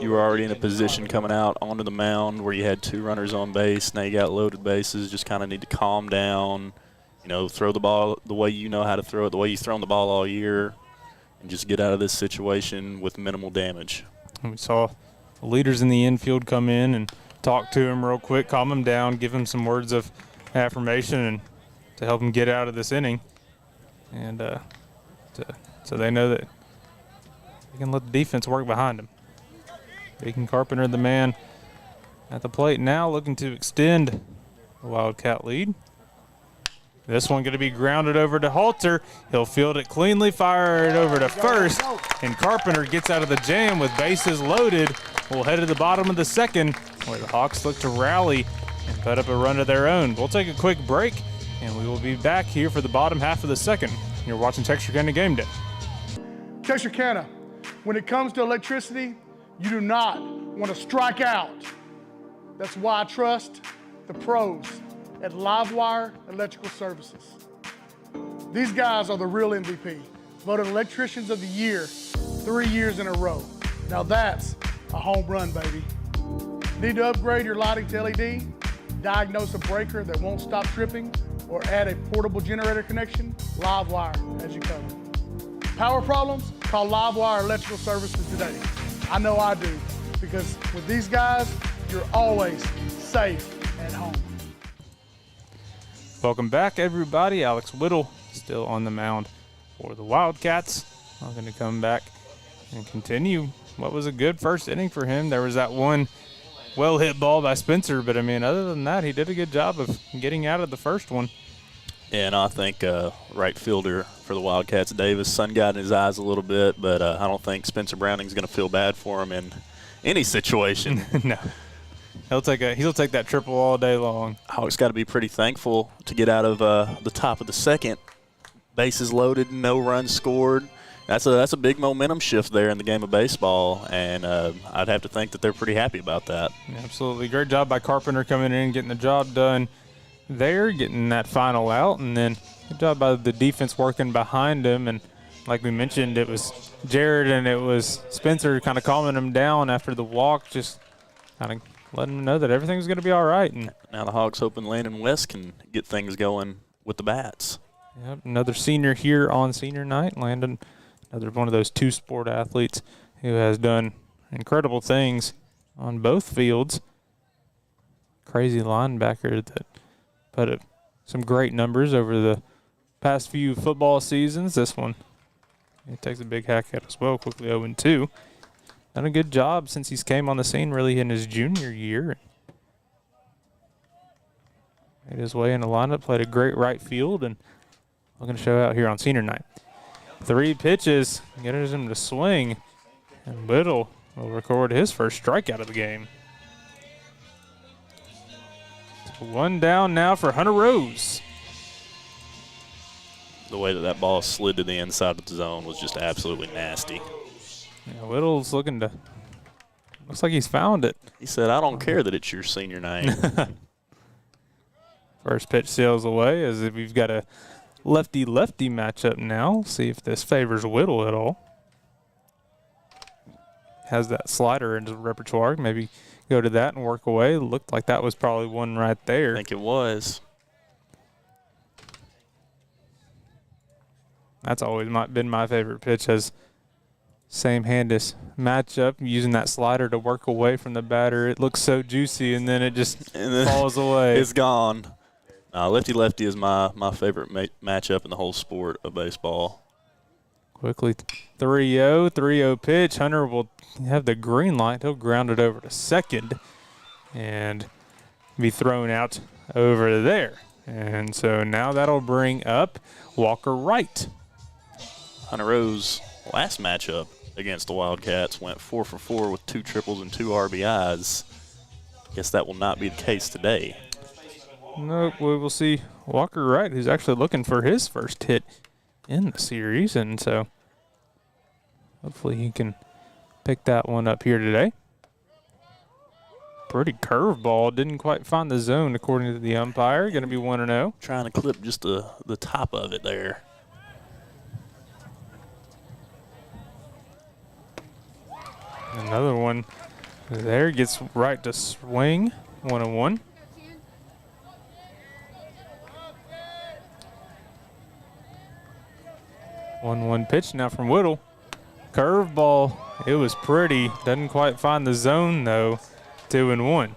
You were already in a position coming out onto the mound where you had 2 runners on base. Now you got loaded bases. Just kind of need to calm down. You know, throw the ball the way you know how to throw it, the way you've thrown the ball all year, and just get out of this situation with minimal damage. And we saw the leaders in the infield come in and talk to him real quick, calm him down, give him some words of affirmation and to help him get out of this inning. And so they know that they can let the defense work behind him. Deacon Carpenter, the man at the plate now, looking to extend the Wildcat lead. This one going to be grounded over to Halter. He'll field it cleanly, fire it over to first, and Carpenter gets out of the jam with bases loaded. We'll head to the bottom of the second, where the Hawks look to rally and put up a run of their own. We'll take a quick break, and we will be back here for the bottom half of the second. You're watching Texarkana Gameday. Texarkana, when it comes to electricity, you do not want to strike out. That's why I trust the pros at Livewire Electrical Services. These guys are the real MVP, voted Electricians of the Year 3 years in a row. Now that's a home run, baby. Need to upgrade your lighting to LED? Diagnose a breaker that won't stop tripping? Or add a portable generator connection? Livewire has you covered. Power problems? Call Livewire Electrical Services today. I know I do, because with these guys, you're always safe at home. Welcome back, everybody. Alex Whittle still on the mound for the Wildcats. I'm going to come back and continue what was a good first inning for him. There was that one well-hit ball by Spencer, but, I mean, other than that, he did a good job of getting out of the first one. Yeah, and I think right fielder for the Wildcats, Davis, sun got in his eyes a little bit, but I don't think Spencer Browning's going to feel bad for him in any situation. No. He'll take that triple all day long. Hawks got to be pretty thankful to get out of the top of the second. Bases loaded, no runs scored. That's a big momentum shift there in the game of baseball, and I'd have to think that they're pretty happy about that. Absolutely. Great job by Carpenter coming in and getting the job done there, getting that final out, and then good job by the defense working behind him. And like we mentioned, it was Jared and it was Spencer kind of calming him down after the walk, just kind of letting him know that everything's going to be all right. And now the Hawks hoping Landon West can get things going with the bats. Yep, another senior here on senior night. Landon, another one of those two-sport athletes who has done incredible things on both fields. Crazy linebacker that put up some great numbers over the past few football seasons. This one, he takes a big hack at as well, quickly 0-2. Done a good job since he's came on the scene really in his junior year. Made his way in the lineup, played a great right field, and we're going to show out here on senior night. 3 pitches, gets him to swing, and Whittle will record his first strikeout of the game. 1 down now for Hunter Rose. The way that ball slid to the inside of the zone was just absolutely nasty. Yeah, Whittle's looking to, looks like he's found it. He said, I don't care that it's your senior night. First pitch sails away as if we've got a lefty-lefty matchup now. See if this favors Whittle at all. Has that slider in his repertoire. Maybe go to that and work away. Looked like that was probably one right there. I think it was. That's always been my favorite pitch, as same-handed matchup, using that slider to work away from the batter. It looks so juicy, and then it just falls away. It's gone. Lefty-lefty is my favorite matchup in the whole sport of baseball. Quickly 3-0 pitch. Hunter will have the green light. He'll ground it over to second and be thrown out over there. And so now that'll bring up Walker Wright. Hunter Rose, last matchup against the Wildcats, went 4 for 4 with 2 triples and 2 RBIs. Guess that will not be the case today. Nope, we will see Walker Wright, who's actually looking for his first hit in the series, and so hopefully he can pick that one up here today. Pretty curveball, didn't quite find the zone according to the umpire. Going to be 1-0. Trying to clip just the top of it there. Another one there, gets right to swing, 1-1. One pitch now from Whittle. Curveball, it was pretty. Doesn't quite find the zone though. 2-1.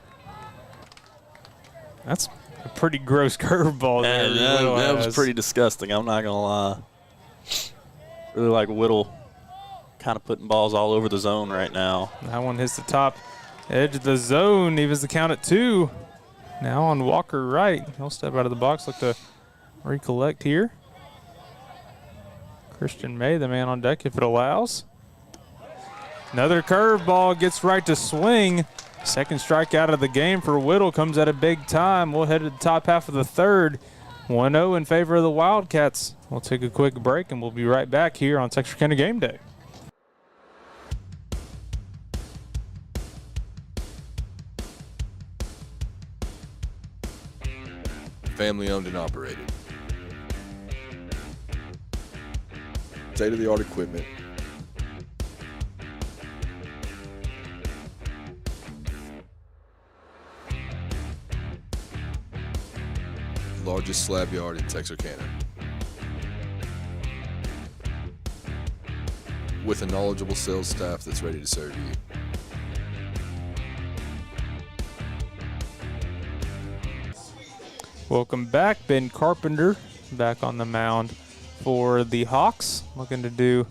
That's a pretty gross curveball there. That was pretty disgusting. I'm not gonna lie. Really like Whittle kind of putting balls all over the zone right now. That one hits the top edge of the zone. Evens the count at 2. Now on Walker Wright. He'll step out of the box, look to recollect here. Christian May, the man on deck if it allows. Another curveball, gets right to swing. Second strikeout of the game for Whittle, comes at a big time. We'll head to the top half of the third. 1-0 in favor of the Wildcats. We'll take a quick break and we'll be right back here on Texarkana Gameday. Family owned and operated. State-of-the-art equipment. largest slab yard in Texarkana. With a knowledgeable sales staff that's ready to serve you. Welcome back. Ben Carpenter back on the mound for the Hawks, looking to do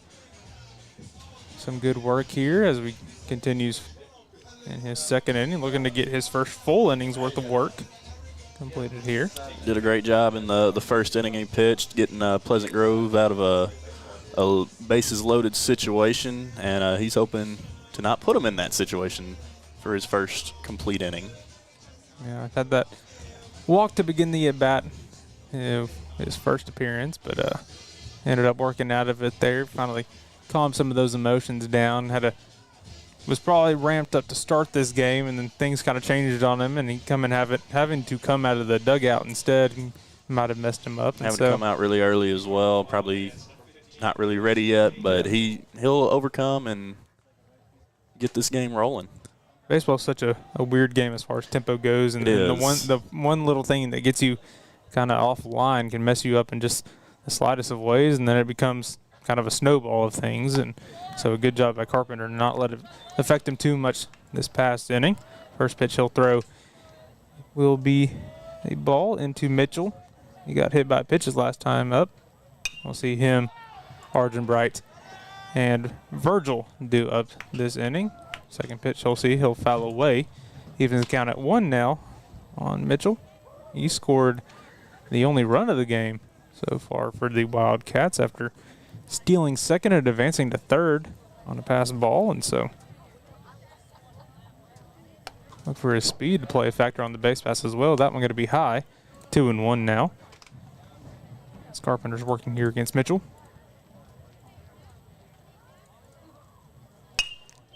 some good work here as we continues in his second inning, looking to get his first full innings worth of work completed here. Did a great job in the first inning he pitched, getting Pleasant Grove out of a bases loaded situation, and he's hoping to not put him in that situation for his first complete inning. Yeah, I've had that walk to begin the at-bat, his first appearance, but ended up working out of it there. Finally calmed some of those emotions down. Was probably ramped up to start this game, and then things kind of changed on him, and he having to come out of the dugout instead might have messed him up. Having to come out really early as well, probably not really ready yet, but he'll overcome and get this game rolling. Baseball's such a weird game as far as tempo goes, and the one little thing that gets you kind of offline can mess you up in just the slightest of ways, and then it becomes kind of a snowball of things. And so a good job by Carpenter to not let it affect him too much this past inning. First pitch he'll throw will be a ball into Mitchell. He got hit by pitches last time up. We'll see him, Arjun Bright, and Virgil do up this inning. Second pitch he'll foul away. Evens the count at 1 now on Mitchell. He scored the only run of the game so far for the Wildcats after stealing second and advancing to third on a pass ball, and so look for his speed to play a factor on the base pass as well. That one going to be high. 2-1 now. As Carpenter's working here against Mitchell.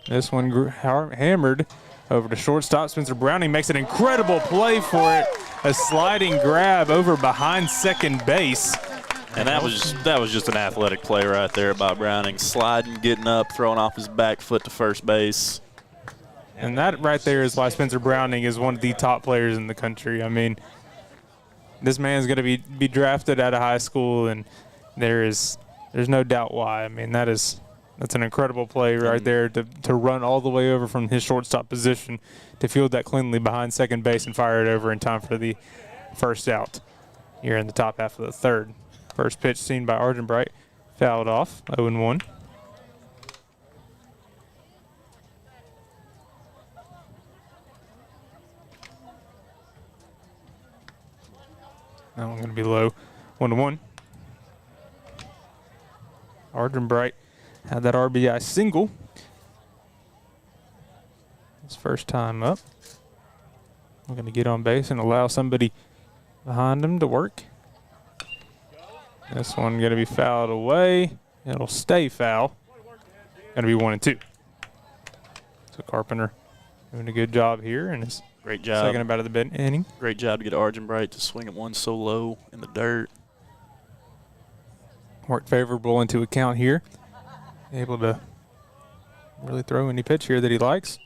This one hammered over to shortstop. Spencer Browning makes an incredible play for it. A sliding grab over behind second base. And that was just an athletic play right there by Browning. Sliding, getting up, throwing off his back foot to first base. And that right there is why Spencer Browning is one of the top players in the country. I mean, this man's going to be drafted out of high school, and there's no doubt why. I mean, that's an incredible play right there to run all the way over from his shortstop position to field that cleanly behind second base and fire it over in time for the first out here in the top half of the third. First pitch seen by Arjun Bright, fouled off, 0-1. That one going to be low, 1-1. Arjun Bright had that RBI single. His first time up. We're going to get on base and allow somebody behind him to work. This one going to be fouled away. It'll stay foul. Going to be 1-2. So Carpenter doing a good job here in his great job. Second about of the inning. Great job to get Arjun Bright to swing at one so low in the dirt. Worked favorable into account here. Able to really throw any pitch here that he likes.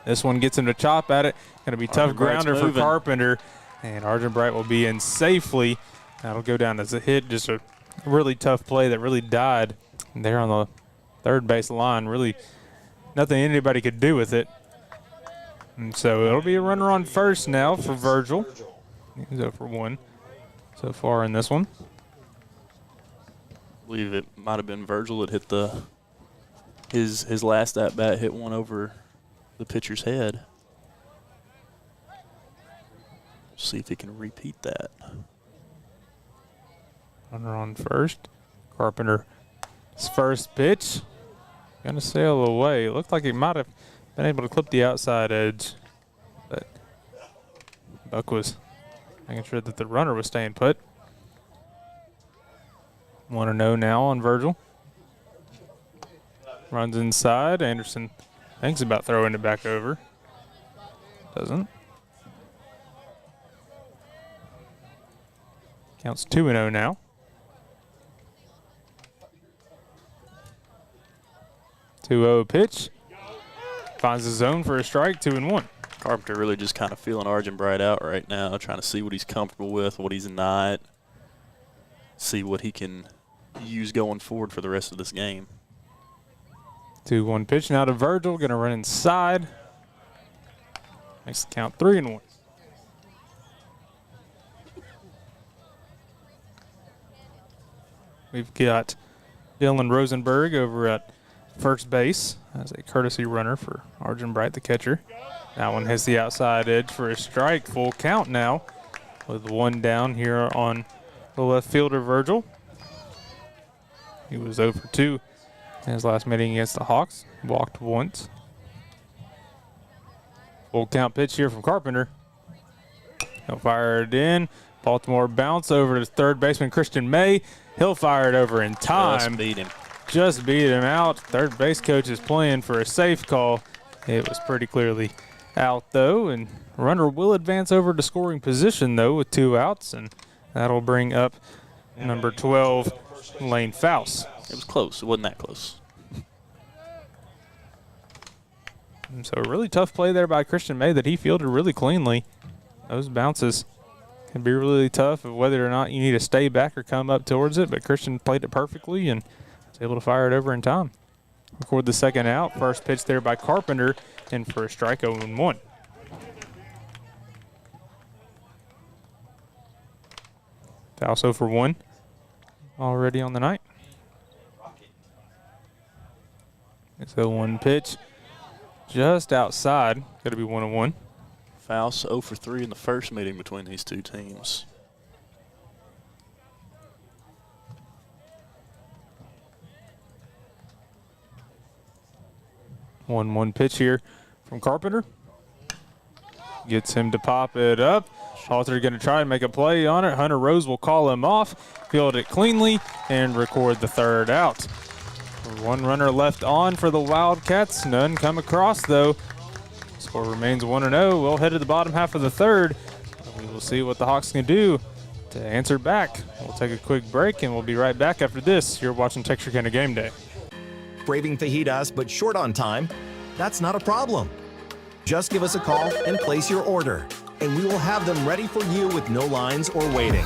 This one gets him to chop at it. Going to be tough grounder for Carpenter. And Arjun Bright will be in safely. That'll go down as a hit. Just a really tough play that really died there on the third base line. Really nothing anybody could do with it. And so it'll be a runner on first now for Virgil. He's 0-for-1 so far in this one. I believe it might have been Virgil that hit his last at bat, hit one over the pitcher's head. See if he can repeat that. Runner on first. Carpenter's first pitch. Gonna sail away. It looked like he might have been able to clip the outside edge, but Buck was making sure that the runner was staying put. 1-0 now on Virgil. Runs inside. Anderson thinks about throwing it back over. Doesn't. Counts 2-0 now. 2-0 pitch. Finds the zone for a strike, 2-1. Carpenter really just kind of feeling Arjun Bright out right now, trying to see what he's comfortable with, what he's not, see what he can use going forward for the rest of this game. 2-1 pitch now to Virgil, going to run inside. Makes the count 3-1. We've got Dylan Rosenberg over at first base as a courtesy runner for Arjun Bright, the catcher. That one hits the outside edge for a strike. Full count now with one down here on the left fielder, Virgil. He was 0 for 2 in his last meeting against the Hawks. Walked once. Full count pitch here from Carpenter. He'll fire it in. Baltimore bounce over to third baseman Christian May. He'll fire it over in time. Just beat him. Just beat him out. Third base coach is playing for a safe call. It was pretty clearly out, though, and runner will advance over to scoring position, though, with 2 outs, and that'll bring up number 12, Lane Faust. It was close. It wasn't that close. And so a really tough play there by Christian May that he fielded really cleanly. Those bounces can be really tough of whether or not you need to stay back or come up towards it, but Christian played it perfectly and was able to fire it over in time. Record the second out. First pitch there by Carpenter, and for a strike 0-1. Faust 0 for 1 already on the night. It's 0-1 pitch just outside. Got to be 1-1. Faust 0 for 3 in the first meeting between these two teams. One pitch here from Carpenter. Gets him to pop it up. Halter going to try and make a play on it. Hunter Rose will call him off, field it cleanly, and record the third out. One runner left on for the Wildcats. None come across, though. Score remains 1-0. We'll head to the bottom half of the third. We will see what the Hawks can do to answer back. We'll take a quick break, and we'll be right back after this. You're watching Texarkana Gameday. Craving fajitas but short on time? That's not a problem. Just give us a call and place your order, and we will have them ready for you with no lines or waiting.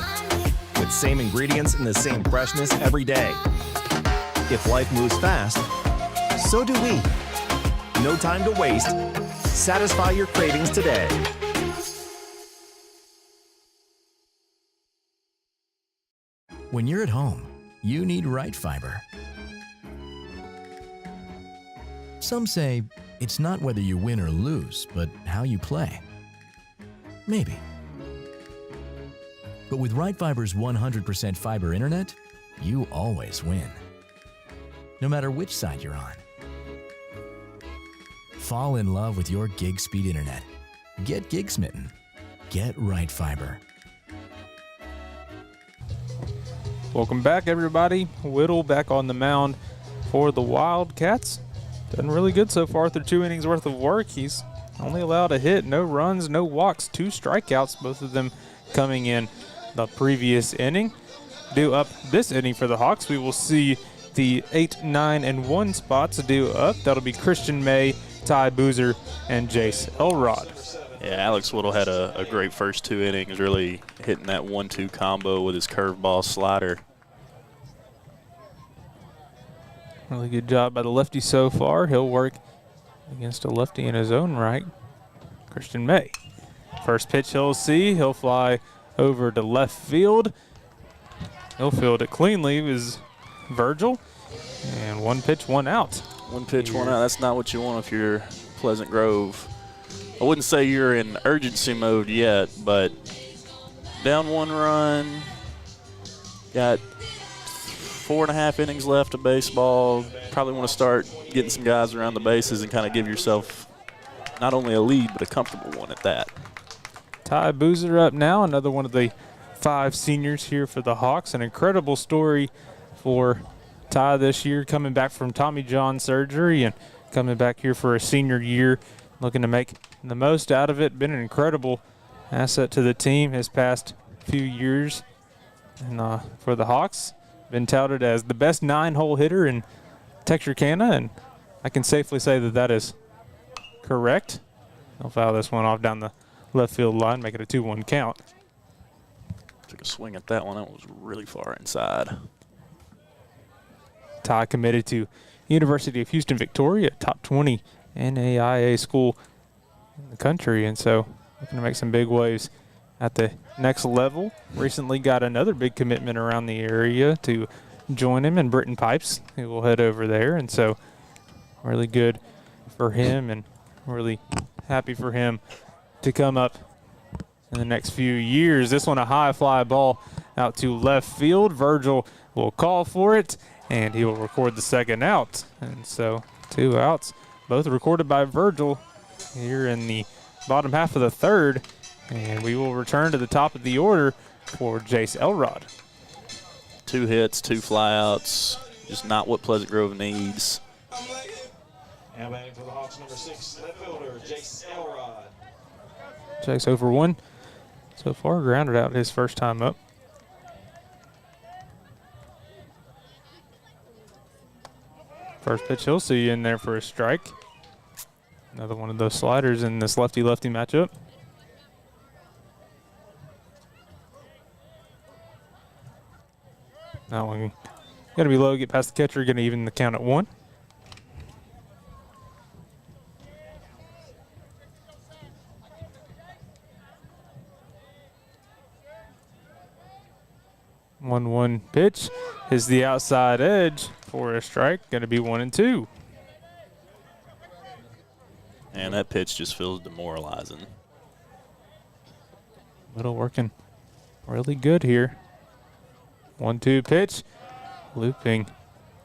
With same ingredients and the same freshness every day. If life moves fast, so do we. No time to waste. Satisfy your cravings today. When you're at home, you need right fiber. Some say it's not whether you win or lose, but how you play. Maybe. But with Right Fiber's 100% fiber internet, you always win. No matter which side you're on. Fall in love with your gig speed internet. Get gig smitten. Get Right Fiber. Welcome back, everybody. Whittle back on the mound for the Wildcats. Done really good so far through 2 innings worth of work. He's only allowed a hit, no runs, no walks, 2 strikeouts, both of them coming in the previous inning. Due up this inning for the Hawks, we will see the 8, 9, and 1 spots due up. That'll be Christian May, Ty Boozer, and Jace Elrod. Yeah, Alex Whittle had a great first 2 innings, really hitting that 1-2 combo with his curveball slider. Really good job by the lefty so far. He'll work against a lefty in his own right, Christian May. First pitch he'll see. He'll fly over to left field. He'll field it cleanly. It was Virgil. And 1 pitch, 1 out. 1 pitch, 1 out. That's not what you want if you're Pleasant Grove. I wouldn't say you're in urgency mode yet, but down 1 run. Got 4.5 innings left of baseball. Probably want to start getting some guys around the bases and kind of give yourself not only a lead, but a comfortable one at that. Ty Boozer up now, another one of the 5 seniors here for the Hawks. An incredible story for Ty this year, coming back from Tommy John surgery and coming back here for a senior year, looking to make the most out of it. Been an incredible asset to the team his past few years. And for the Hawks, been touted as the best 9-hole hitter in Texarkana, and I can safely say that that is correct. He'll foul this one off down the left field line, make it a 2-1 count. Took a swing at that one. That was really far inside. Ty committed to University of Houston Victoria, top 20 NAIA school in the country, and so looking to make some big waves at the next level. Recently got another big commitment around the area to join him in Britton Pipes. He will head over there, and so really good for him and really happy for him to come up in the next few years. This one a high fly ball out to left field. Virgil will call for it, and he will record the second out. And so 2 outs, both recorded by Virgil here in the bottom half of the third. And we will return to the top of the order for Jace Elrod. 2 hits, 2 flyouts, just not what Pleasant Grove needs. Now batting for the Hawks, number 6, left fielder, Jace Elrod. Jake's over 1 so far, grounded out his first time up. First pitch, he'll see you in there for a strike. Another one of those sliders in this lefty-lefty matchup. That one got to be low, get past the catcher, going to even the count at 1. One pitch is the outside edge for a strike. Going to be 1-2. And that pitch just feels demoralizing. Little working really good here. 1-2 pitch, looping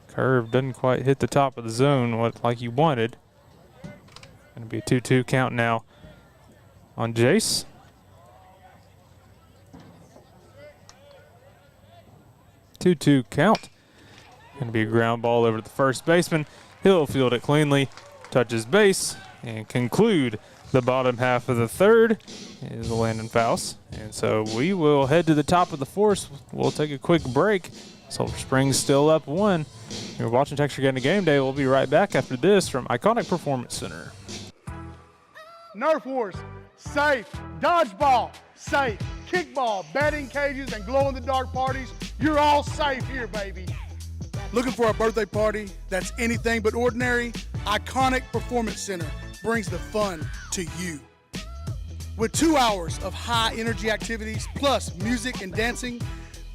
curve, doesn't quite hit the top of the zone like you wanted. Going to be a 2-2 count now on Jace. 2-2 count. Going to be a ground ball over to the first baseman. He'll field it cleanly, touches base, and conclude the bottom half of the third is Landon Faust. And so we will head to the top of the fourth. We'll take a quick break. Sulphur Springs still up 1. You're watching Texarkana Game Day. We'll be right back after this from Iconic Performance Center. Nerf Wars, safe. Dodgeball, safe. Kickball, batting cages, and glow-in-the-dark parties. You're all safe here, baby. Looking for a birthday party that's anything but ordinary? Iconic Performance Center brings the fun to you. With 2 hours of high-energy activities, plus music and dancing,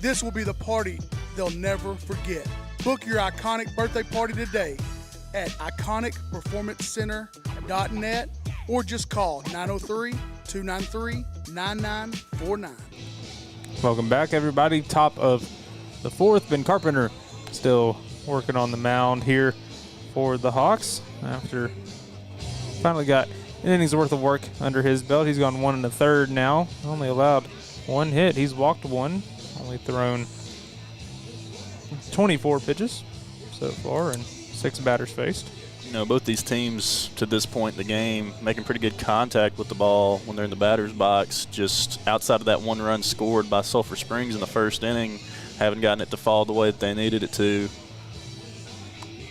this will be the party they'll never forget. Book your iconic birthday party today at iconicperformancecenter.net or just call 903-293-9949. Welcome back, everybody. Top of the fourth. Ben Carpenter still working on the mound here for the Hawks after finally got an innings worth of work under his belt. He's gone 1 1/3 now. Only allowed 1 hit. He's walked 1. Only thrown 24 pitches so far and 6 batters faced. You know, both these teams to this point in the game making pretty good contact with the ball when they're in the batter's box. Just outside of that 1 run scored by Sulphur Springs in the first inning, haven't gotten it to fall the way that they needed it to.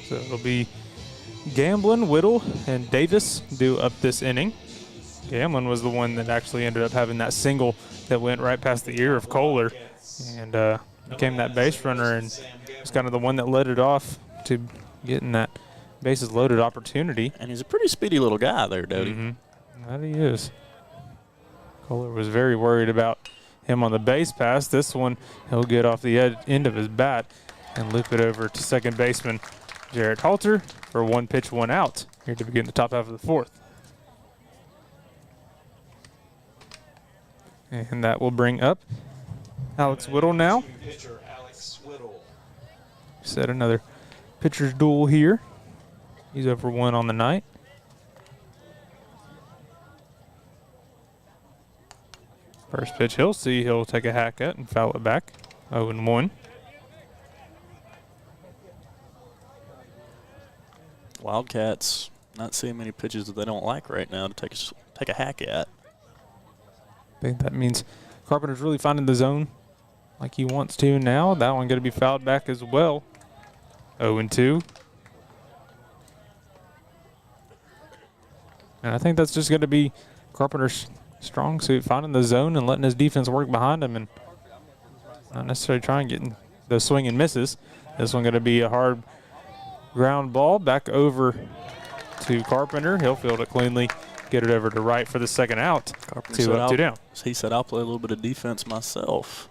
So it'll be Gamblin, Whittle, and Davis do up this inning. Gamblin was the one that actually ended up having that single that went right past the ear of Kohler and became that base runner, and was kind of the one that led it off to getting that bases loaded opportunity. And he's a pretty speedy little guy there, Doty. Mm-hmm. That he is. Kohler was very worried about him on the base pass. This one, he'll get off the end of his bat and loop it over to second baseman Jarrett Halter for 1 pitch, 1 out here to begin the top half of the fourth. And that will bring up Alex Whittle now. Pitcher Alex Whittle. Set another pitcher's duel here. He's over 1 on the night. First pitch he'll see, he'll take a hack at and foul it back. 0-1. Wildcats not seeing many pitches that they don't like right now to take a hack at. I think that means Carpenter's really finding the zone like he wants to now. That one going to be fouled back as well. 0-2. And I think that's just going to be Carpenter's strong suit, finding the zone and letting his defense work behind him and not necessarily trying getting those swing and misses. This one going to be a hard ground ball back over to Carpenter. He'll field it cleanly, get it over to right for the second out. Carpenter 2 up, 2 down. He said, I'll play a little bit of defense myself.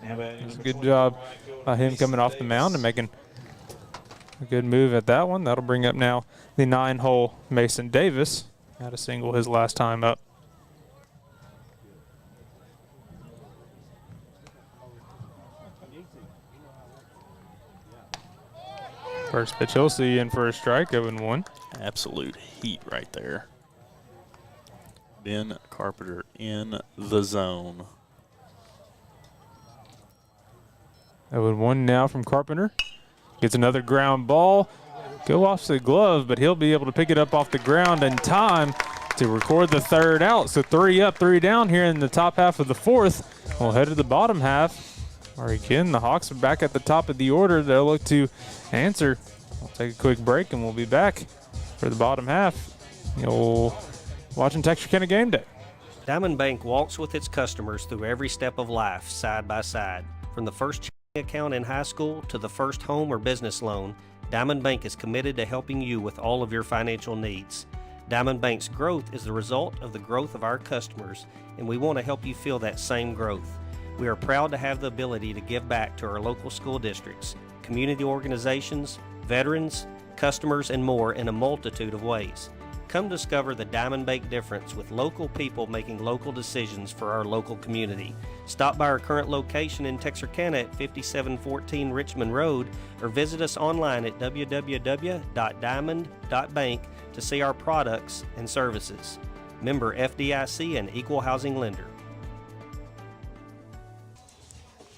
It's a good job by him coming off the mound and making a good move at that one. That'll bring up now the 9-hole Mason Davis. Had a single his last time up. First pitch he'll see in for a strike, 0-1. Absolute heat right there. Ben Carpenter in the zone. 0-1 now from Carpenter. Gets another ground ball. Go off the glove, but he'll be able to pick it up off the ground in time to record the third out. So 3 up, 3 down here in the top half of the fourth. We'll head to the bottom half. Or again, the Hawks are back at the top of the order. They'll look to answer. We'll take a quick break and we'll be back for the bottom half. You're watching Texarkana Game Day. Diamond Bank walks with its customers through every step of life, side by side. From the first checking account in high school to the first home or business loan, Diamond Bank is committed to helping you with all of your financial needs. Diamond Bank's growth is the result of the growth of our customers, and we want to help you feel that same growth. We are proud to have the ability to give back to our local school districts, community organizations, veterans, customers, and more in a multitude of ways. Come discover the Diamond Bank difference with local people making local decisions for our local community. Stop by our current location in Texarkana at 5714 Richmond Road or visit us online at www.diamond.bank to see our products and services. Member FDIC and Equal Housing Lender.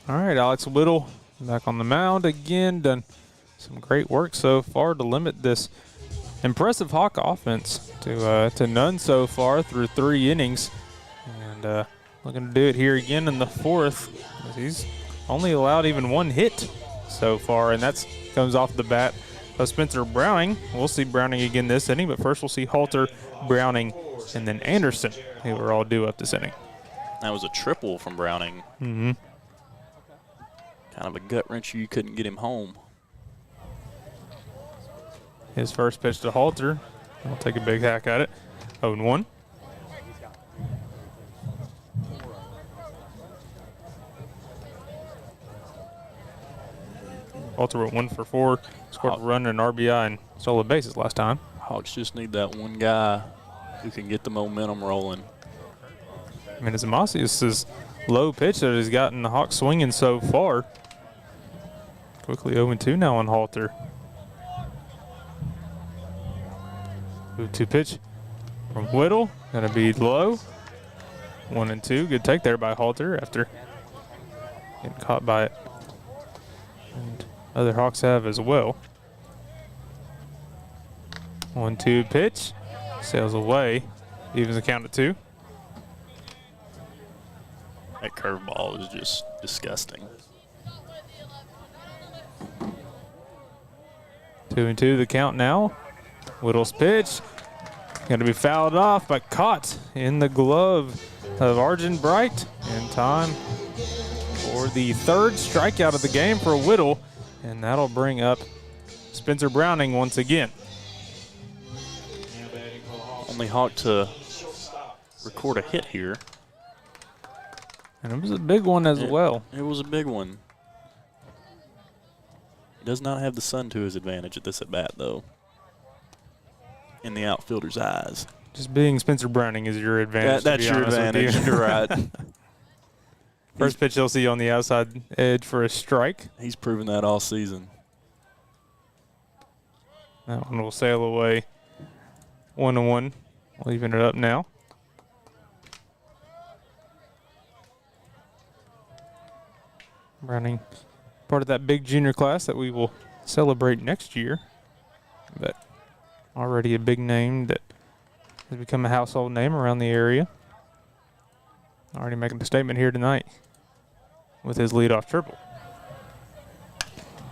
All right, Alex Whittle back on the mound again. Done some great work so far to limit this impressive Hawk offense to none so far through 3 innings. And looking to do it here again in the fourth. He's only allowed even 1 hit so far, and that comes off the bat of Spencer Browning. We'll see Browning again this inning, but first we'll see Halter, Browning, and then Anderson, who are all due up this inning. That was a triple from Browning. Mm-hmm. Kind of a gut wrencher. You couldn't get him home. His first pitch to Halter. I'll take a big hack at it. 0-1. Halter went 1 for 4. Scored a run and an RBI and stole bases last time. Hawks just need that one guy who can get the momentum rolling. I mean, it's Amasius' low pitch that has gotten the Hawks swinging so far. Quickly 0-2 now on Halter. 2 pitch from Whittle. Going to be low. 1-2. Good take there by Halter after getting caught by it. And other Hawks have as well. 1-2 pitch. Sails away. Evens the count at 2. That curveball is just disgusting. 2-2 the count now. Whittle's pitch. Going to be fouled off, but caught in the glove of Arjun Bright. In time for the 3rd strikeout of the game for Whittle. And that'll bring up Spencer Browning once again. Only Hawk to record a hit here. And it was a big one as well. It was a big one. He does not have the sun to his advantage at this at-bat, though. In the outfielder's eyes. Just being Spencer Browning is your advantage. That's your advantage. You're right. First pitch you'll see on the outside edge for a strike. He's proven that all season. That one will sail away. 1-1. Leaving it up now. Browning, part of that big junior class that we will celebrate next year. But already a big name that has become a household name around the area. Already making a statement here tonight with his leadoff triple.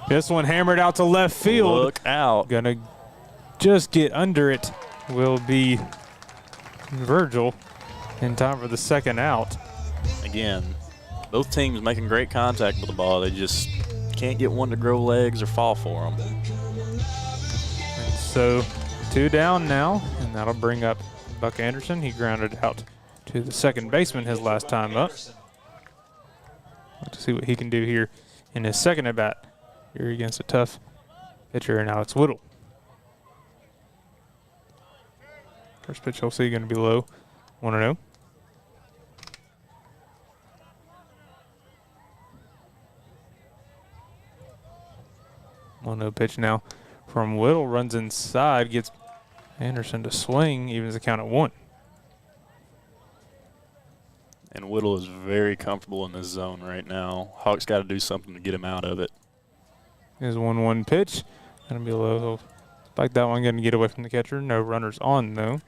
This one hammered out to left field. Look out. Gonna just get under it will be Virgil in time for the second out. Again, both teams making great contact with the ball. They just can't get one to grow legs or fall for them. And so 2 down now, and that'll bring up Buck Anderson. He grounded out to the second baseman his last time up. Let's see what he can do here in his second at bat here against a tough pitcher and Alex Whittle. First pitch he'll see going to be low, 1-0. No pitch now from Whittle, runs inside, gets Anderson to swing, evens the count at 1. And Whittle is very comfortable in this zone right now. Hawks got to do something to get him out of it. Here's 1-1 pitch. Gonna be low. He'll spike that one, gonna get away from the catcher. No runners on though.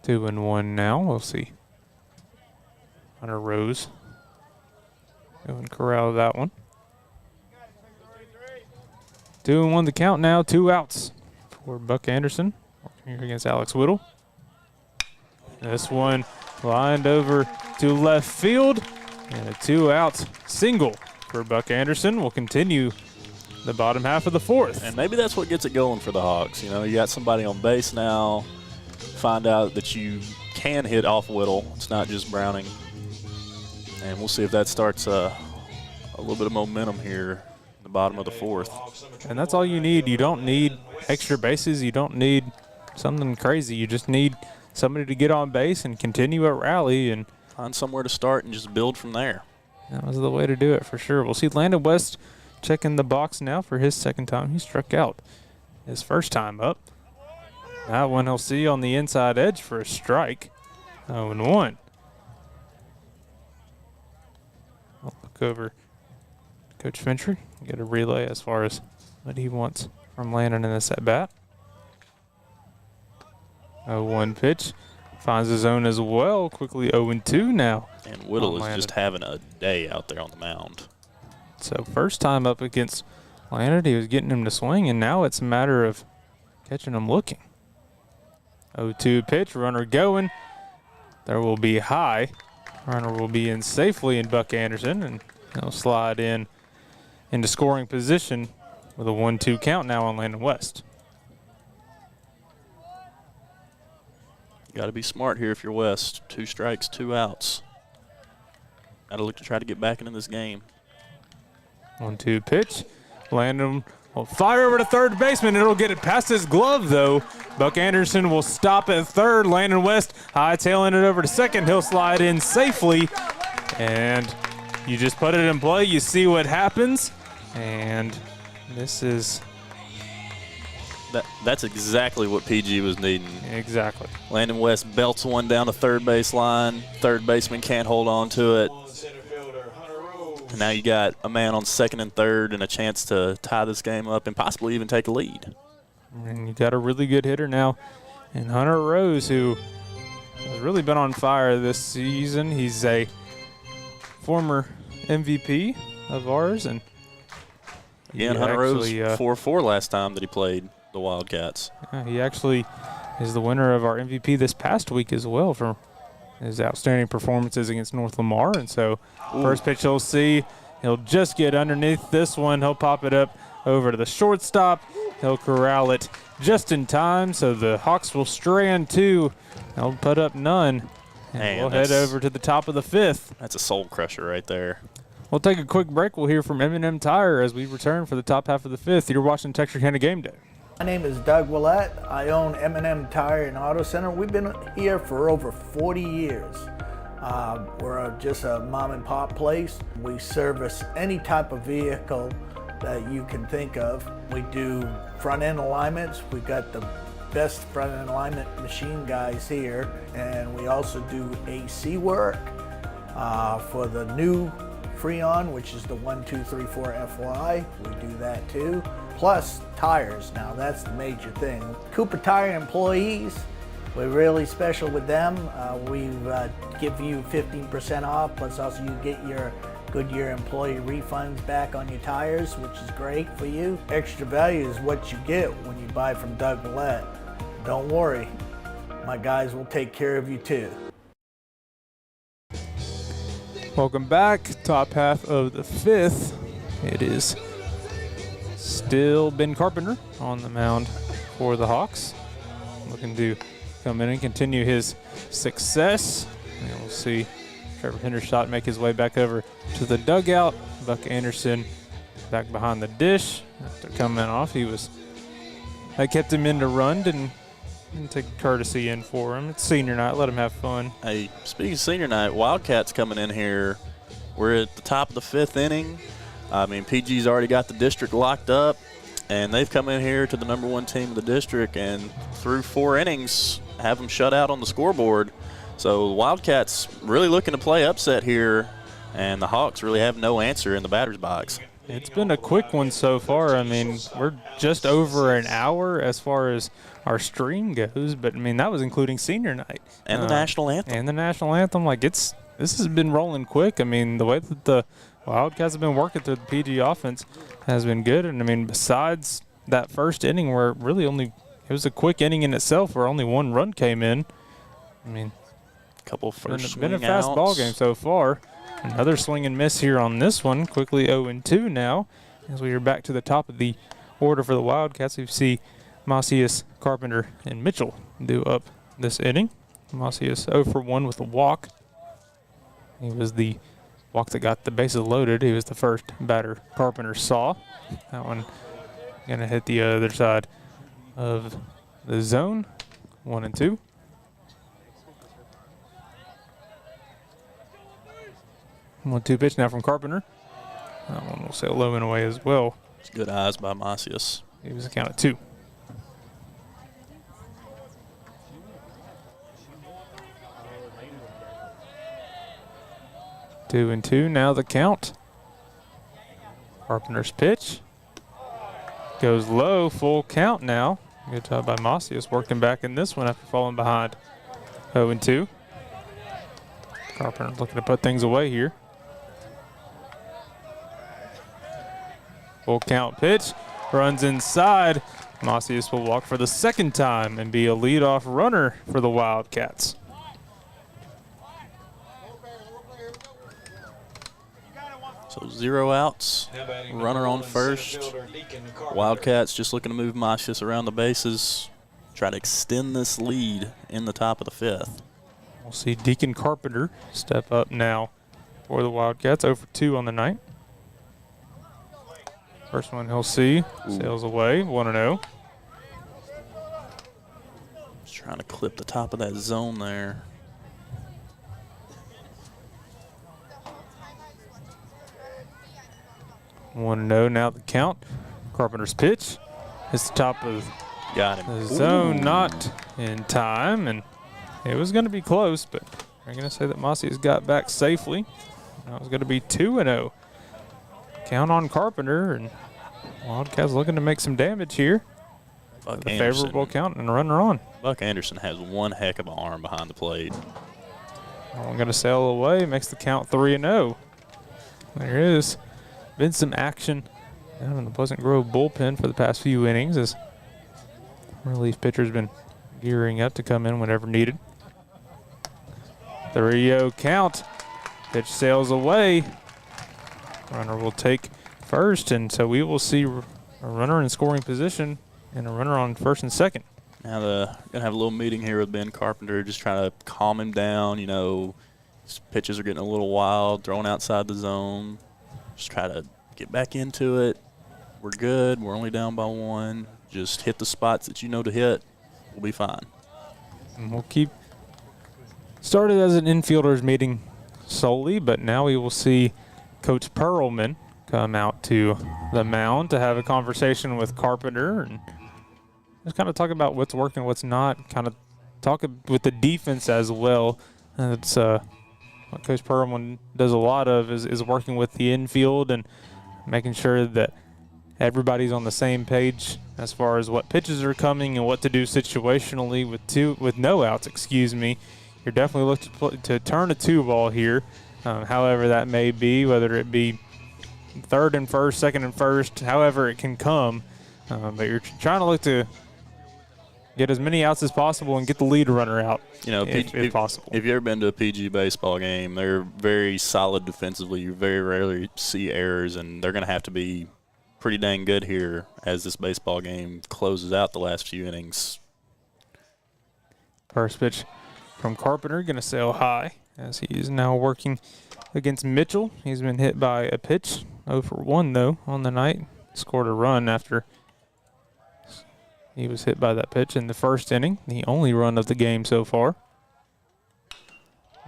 2-1 now. We'll see. Hunter Rose. Go and corral that one. 2-1 the count now. 2 outs for Buck Anderson. Working here against Alex Whittle. This one lined over to left field. And a 2-out single for Buck Anderson. Will continue the bottom half of the 4th. And maybe that's what gets it going for the Hawks. You know, you got somebody on base now. Find out that you can hit off Whittle. It's not just Browning. And we'll see if that starts a little bit of momentum here in the bottom of the 4th. And that's all you need. You don't need extra bases. You don't need something crazy. You just need somebody to get on base and continue a rally and find somewhere to start and just build from there. That was the way to do it for sure. We'll see Landon West checking the box now for his second time. He struck out his first time up. That one he'll see on the inside edge for a strike. 0-1. I'll look over Coach Fincher, get a relay as far as what he wants from Landon in this at bat. 0-1 pitch. Finds his zone as well. Quickly 0-2 now. And Whittle is just having a day out there on the mound. So first time up against Landon, he was getting him to swing, and now it's a matter of catching him looking. 0-2 pitch, runner going. There will be high. Runner will be in safely in Buck Anderson, and he'll slide in into scoring position with a 1-2 count now on Landon West. Got to be smart here if you're West. 2 strikes, 2 outs. Got to look to try to get back into this game. 1-2 pitch. Landon will fire over to third baseman. It'll get it past his glove, though. Buck Anderson will stop at third. Landon West hightailing it over to second. He'll slide in safely. And you just put it in play. You see what happens. And this is... That's exactly what PG was needing. Exactly. Landon West belts one down the third base line. Third baseman can't hold on to it. And now you got a man on second and third and a chance to tie this game up and possibly even take a lead. And you got a really good hitter now in Hunter Rose, who has really been on fire this season. He's a former MVP of ours. And yeah, and Hunter Rose 4-4 last time that he played the Wildcats. He actually is the winner of our MVP this past week as well for his outstanding performances against North Lamar. And so first pitch he'll see, he'll just get underneath this one. He'll pop it up over to the shortstop. He'll corral it just in time, so the Hawks will strand 2. They'll put up none. And we'll head over to the top of the 5th. That's a soul crusher right there. We'll take a quick break. We'll hear from M&M Tire as we return for the top half of the 5th. You're watching Texarkana Game Day. My name is Doug Willett. I own M&M Tire and Auto Center. We've been here for over 40 years. We're just a mom and pop place. We service any type of vehicle that you can think of. We do front end alignments. We've got the best front end alignment machine guys here. And we also do AC work for the new Freon, which is the 1234 FY. We do that too. Plus tires. Now that's the major thing. Cooper Tire employees, we're really special with them. We give you 15% off, plus also you get your Goodyear employee refunds back on your tires, which is great for you. Extra value is what you get when you buy from Doug Willett. Don't worry, My guys will take care of you too. Welcome back. Top half of the fifth. It is still Ben Carpenter on the mound for the Hawks. Looking to come in and continue his success. And we'll see Trevor Hendershot make his way back over to the dugout. Buck Anderson back behind the dish. After coming off, I kept him in to run, didn't take courtesy in for him. It's senior night, let him have fun. Hey, speaking of senior night, Wildcats coming in here. We're at the top of the fifth inning. I mean, PG's already got the district locked up, and they've come in here to the number one team of the district, and through 4 innings, have them shut out on the scoreboard. So the Wildcats really looking to play upset here, and the Hawks really have no answer in the batter's box. It's been a quick one so far. I mean, we're just over an hour as far as our stream goes, but I mean, that was including senior night. And the national anthem. And the national anthem. Like, this has been rolling quick. I mean, the way that the Wildcats have been working through the PG offense has been good. And I mean, besides that first inning where really it was a quick inning in itself where only 1 run came in. I mean, couple first it's been a fast ball game so far. Another swing and miss here on this one. Quickly 0-2 now. As we are back to the top of the order for the Wildcats, we see Macias, Carpenter, and Mitchell do up this inning. Macias 0 for 1 with a walk. He was the walk that got the bases loaded. He was the first batter Carpenter saw. That one going to hit the other side of the zone. 1-2. 1-2 pitch now from Carpenter. That one will sail low and away as well. It's good eyes by Macias. He was a count of 2. Two and 2 now the count. Carpenter's pitch goes low, full count now. Good job by Macias working back in this one after falling behind. 0-2. Carpenter looking to put things away here. Full count pitch, runs inside. Macias will walk for the second time and be a leadoff runner for the Wildcats. So 0 outs, runner on first. Wildcats just looking to move Macias around the bases, try to extend this lead in the top of the fifth. We'll see Deacon Carpenter step up now for the Wildcats, 0 for 2 on the night. First one he'll see, sails away, 1-0. Just trying to clip the top of that zone there. One no now the count. Carpenter's pitch hits the top of the zone, not in time, and it was going to be close, but I'm going to say that Macias got back safely. That was going to be 2-0. Count on Carpenter, and Wildcats looking to make some damage here. Buck A favorable count and a runner on. Buck Anderson has one heck of an arm behind the plate. I'm going to sail away, makes the count 3-0. There is. Been some action down in the Pleasant Grove bullpen for the past few innings as relief pitcher's been gearing up to come in whenever needed. 3-0 count. Pitch sails away. Runner will take first, and so we will see a runner in scoring position and a runner on first and second. Now going to have a little meeting here with Ben Carpenter, just trying to calm him down. You know, his pitches are getting a little wild, throwing outside the zone. Just try to get back into it. We're good. We're only down by 1. Just hit the spots that you know to hit. We'll be fine. And we'll keep started as an infielders meeting solely, but now we will see Coach Perlman come out to the mound to have a conversation with Carpenter and just kind of talk about what's working, what's not, kind of talk with the defense as well. And it's what Coach Perlman does a lot of is working with the infield and making sure that everybody's on the same page as far as what pitches are coming and what to do situationally with no outs. You're definitely looking to turn a 2-ball here, however that may be, whether it be third and first, second and first, however it can come. But you're trying to look to get as many outs as possible and get the lead runner out, if possible. If you've ever been to a PG baseball game, they're very solid defensively. You very rarely see errors, and they're going to have to be pretty dang good here as this baseball game closes out the last few innings. First pitch from Carpenter, going to sail high as he is now working against Mitchell. He's been hit by a pitch, 0 for 1 though on the night. Scored a run after he was hit by that pitch in the first inning, the only run of the game so far.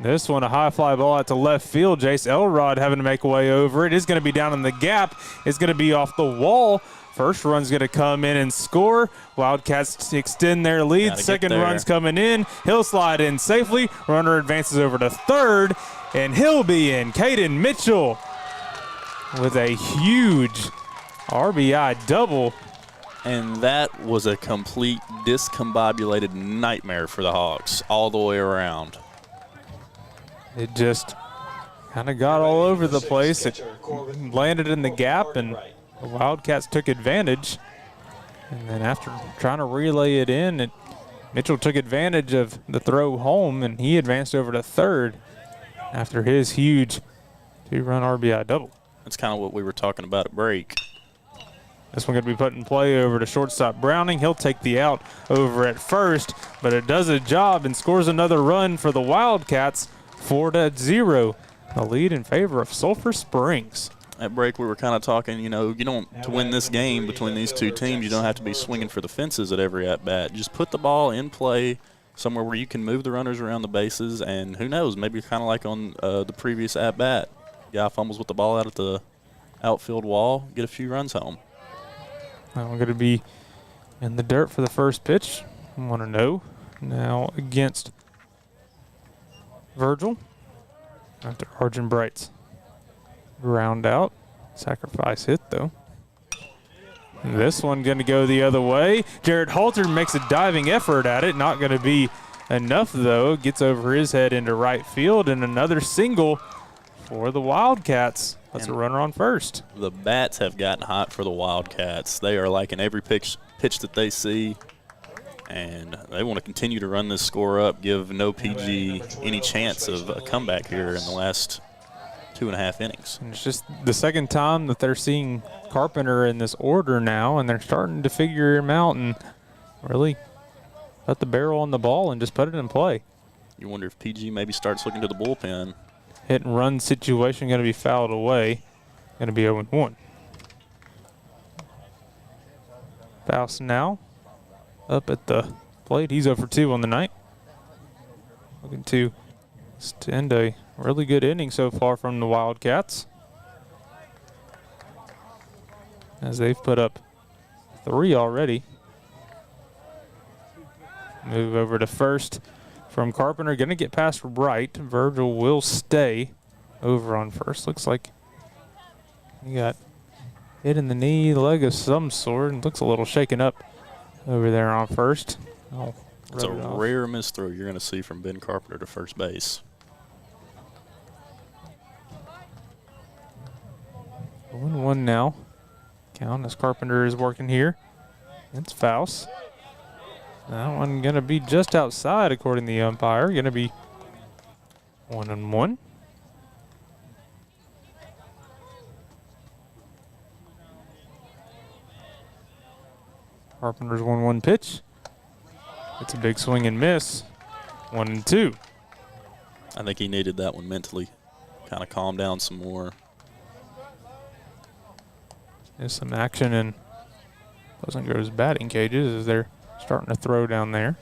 This one, a high fly ball out to left field. Jace Elrod having to make a way over it. It's going to be down in the gap. It's going to be off the wall. First run's going to come in and score. Wildcats extend their lead. Second run's coming in. He'll slide in safely. Runner advances over to third, and he'll be in. Caden Mitchell with a huge RBI double. And that was a complete discombobulated nightmare for the Hawks all the way around. It just kind of got all over the place. It landed in the gap, and the Wildcats took advantage. And then after trying to relay it in, Mitchell took advantage of the throw home, and he advanced over to third after his huge 2-run RBI double. That's kind of what we were talking about at break. This one going to be put in play over to shortstop Browning. He'll take the out over at first, but it does a job and scores another run for the Wildcats, 4-0. The lead in favor of Sulphur Springs. At break, we were kind of talking, to win this game between these two teams, you don't have to be swinging for the fences at every at-bat. Just put the ball in play somewhere where you can move the runners around the bases, and who knows, maybe kind of like on the previous at-bat. Guy fumbles with the ball out at the outfield wall, get a few runs home. I'm going to be in the dirt for the first pitch. 1-0 now against Virgil after Arjun Bright's ground out. Sacrifice hit, though. This one going to go the other way. Jared Halter makes a diving effort at it. Not going to be enough, though. Gets over his head into right field, and another single for the Wildcats. That's a runner on first. The bats have gotten hot for the Wildcats. They are liking every pitch that they see, and they want to continue to run this score up, give no PG any chance of a comeback here in the last 2.5 innings. And it's just the second time that they're seeing Carpenter in this order now, and they're starting to figure him out and really put the barrel on the ball and just put it in play. You wonder if PG maybe starts looking to the bullpen. Hit and run situation going to be fouled away. Going to be 0-1. Faust now up at the plate. He's 0 for 2 on the night. Looking to extend a really good inning so far from the Wildcats, as they've put up 3 already. Move over to first from Carpenter. Going to get past right. Virgil will stay over on first. Looks like he got hit in the knee, leg of some sort, and looks a little shaken up over there on first. It's a rare misthrow you're going to see from Ben Carpenter to first base. 1-1 now. Count as Carpenter is working here. It's Faust. That one going to be just outside, according to the umpire. Going to be 1-1. Carpenter's 1-1 pitch. It's a big swing and miss. 1-2. I think he needed that one mentally. Kind of calm down some more. There's some action in Pleasant Grove's batting cages as they're starting to throw down there.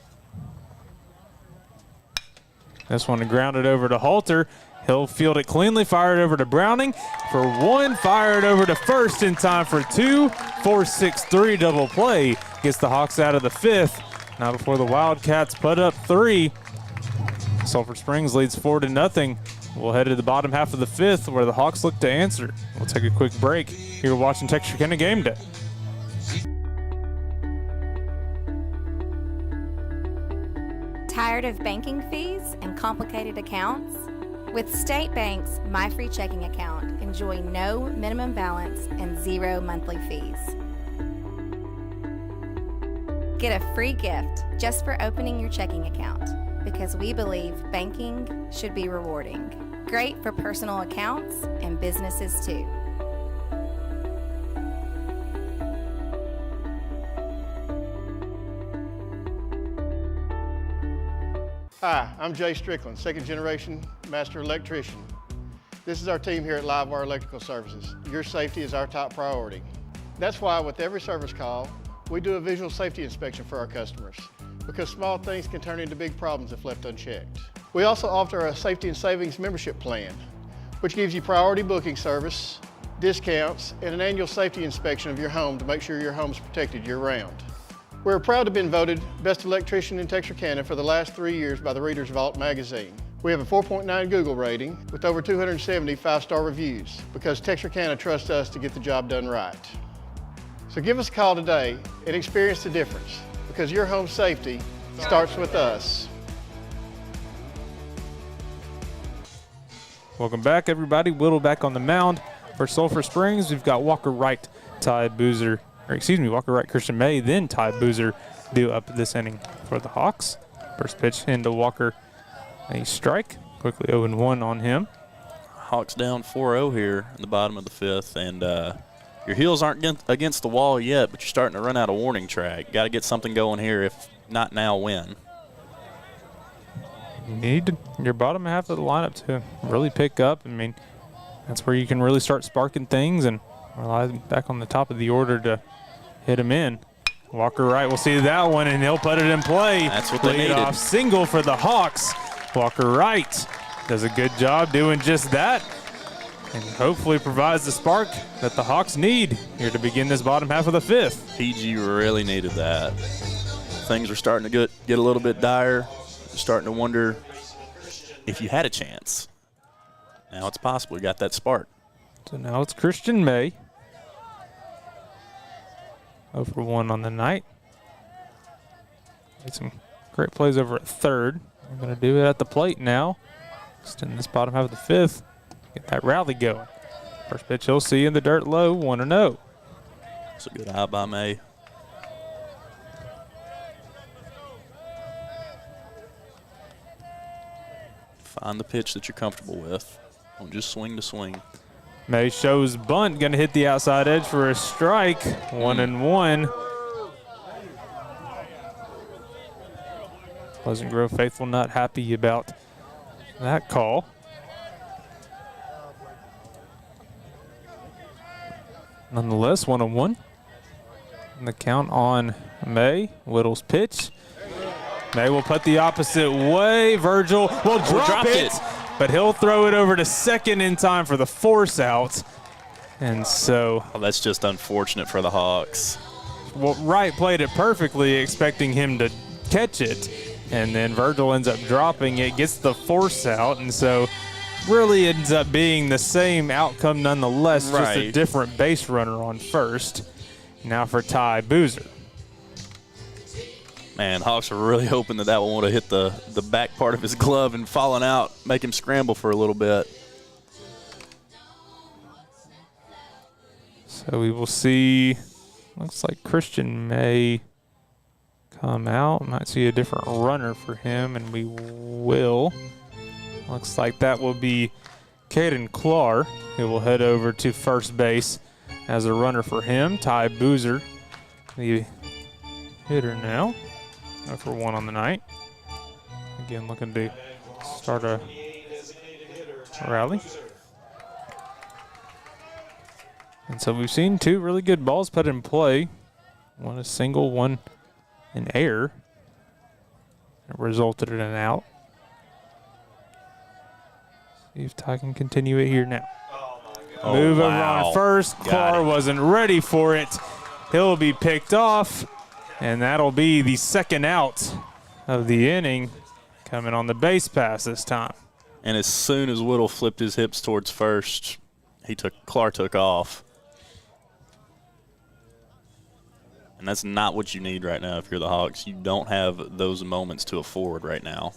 This one grounded over to Halter. He'll field it cleanly, fire it over to Browning for 1, fire it over to first in time for 2. 4-6-3 double play gets the Hawks out of the 5th. Now before the Wildcats put up 3. Sulphur Springs leads 4-0. We'll head to the bottom half of the 5th where the Hawks look to answer. We'll take a quick break. You're watching Texarkana Gameday. Tired of banking fees and complicated accounts? With State Bank's My Free Checking account, enjoy no minimum balance and 0 monthly fees. Get a free gift just for opening your checking account because we believe banking should be rewarding. Great for personal accounts and businesses too. Hi, I'm Jay Strickland, second generation master electrician. This is our team here at Livewire Electrical Services. Your safety is our top priority. That's why with every service call, we do a visual safety inspection for our customers because small things can turn into big problems if left unchecked. We also offer a safety and savings membership plan, which gives you priority booking service, discounts, and an annual safety inspection of your home to make sure your home is protected year-round. We're proud to have been voted Best Electrician in Texarkana for the last 3 years by the Reader's Vault magazine. We have a 4.9 Google rating with over 270 5-star reviews because Texarkana trusts us to get the job done right. So give us a call today and experience the difference because your home safety starts with us. Welcome back, everybody. Whittle back on the mound for Sulphur Springs. We've got Walker Wright, Walker Wright, Christian May, then Ty Boozer due up this inning for the Hawks. First pitch into Walker, a strike. Quickly 0-1 on him. Hawks down 4-0 here in the bottom of the fifth, and your heels aren't against the wall yet, but you're starting to run out of warning track. Got to get something going here. If not now, when? You need your bottom half of the lineup to really pick up. I mean, that's where you can really start sparking things and rely back on the top of the order to hit him in. Walker Wright will see that one, and he'll put it in play. That's what they needed. Lead-off single for the Hawks. Walker Wright does a good job doing just that and hopefully provides the spark that the Hawks need here to begin this bottom half of the fifth. PG really needed that. Things are starting to get a little bit dire. You're starting to wonder if you had a chance. Now it's possible. You got that spark. So now it's Christian May. 0-for-1 on the night. Made some great plays over at third. We're going to do it at the plate now. Just in this bottom half of the fifth. Get that rally going. First pitch he'll see in the dirt low, 1-0. It's a good eye by May. Find the pitch that you're comfortable with. Don't just swing to swing. May shows bunt, going to hit the outside edge for a strike. 1-1. Pleasant Grove faithful not happy about that call. Nonetheless, 1-1. And the count on May. Whittle's pitch. May will put the opposite way. Virgil will drop it. But he'll throw it over to second in time for the force out. And so. Oh, that's just unfortunate for the Hawks. Well, Wright played it perfectly, expecting him to catch it. And then Virgil ends up dropping it, gets the force out. And so really ends up being the same outcome nonetheless, just a different base runner on first. Now for Ty Boozer. Man, Hawks are really hoping that one would have hit the back part of his glove and fallen out, make him scramble for a little bit. So we will see, looks like Christian May come out. Might see a different runner for him, and we will. Looks like that will be Caden Clark, who will head over to first base as a runner for him. Ty Boozer, the hitter now. 0-for-1 on the night. Again, looking to start a rally. And so we've seen two really good balls put in play. One a single, one an error. It resulted in an out. See if Ty can continue it here now. Move over on first. Clark wasn't ready for it. He'll be picked off. And that'll be the second out of the inning, coming on the base pass this time. And as soon as Whittle flipped his hips towards first, Clark took off. And that's not what you need right now if you're the Hawks. You don't have those moments to afford right now.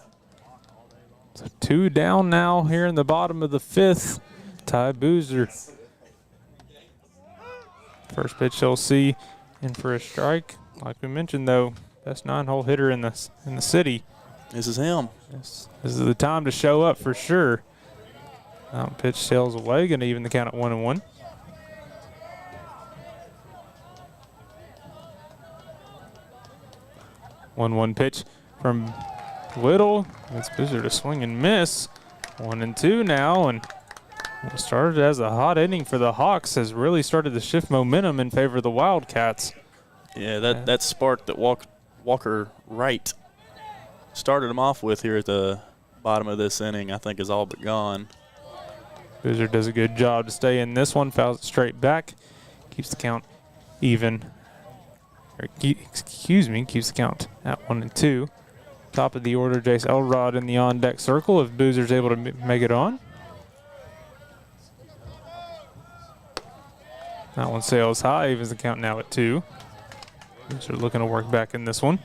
So 2 down now here in the bottom of the fifth. Ty Boozer. First pitch he'll see in for a strike. Like we mentioned, though, best 9-hole hitter in the city. This is him. This is the time to show up for sure. Pitch sails away, going to even the count at 1-1. One pitch from Whittle. It's Boozer to swing and miss. 1-2 now, and what started as a hot inning for the Hawks has really started to shift momentum in favor of the Wildcats. Yeah, that spark that Walker Wright started him off with here at the bottom of this inning, I think, is all but gone. Boozer does a good job to stay in this one, fouls it straight back, keeps the count even. Keeps the count at 1-2. Top of the order, Jace Elrod in the on-deck circle if Boozer's able to make it on. That one sails high, evens the count now at 2. Boozer looking to work back in this one.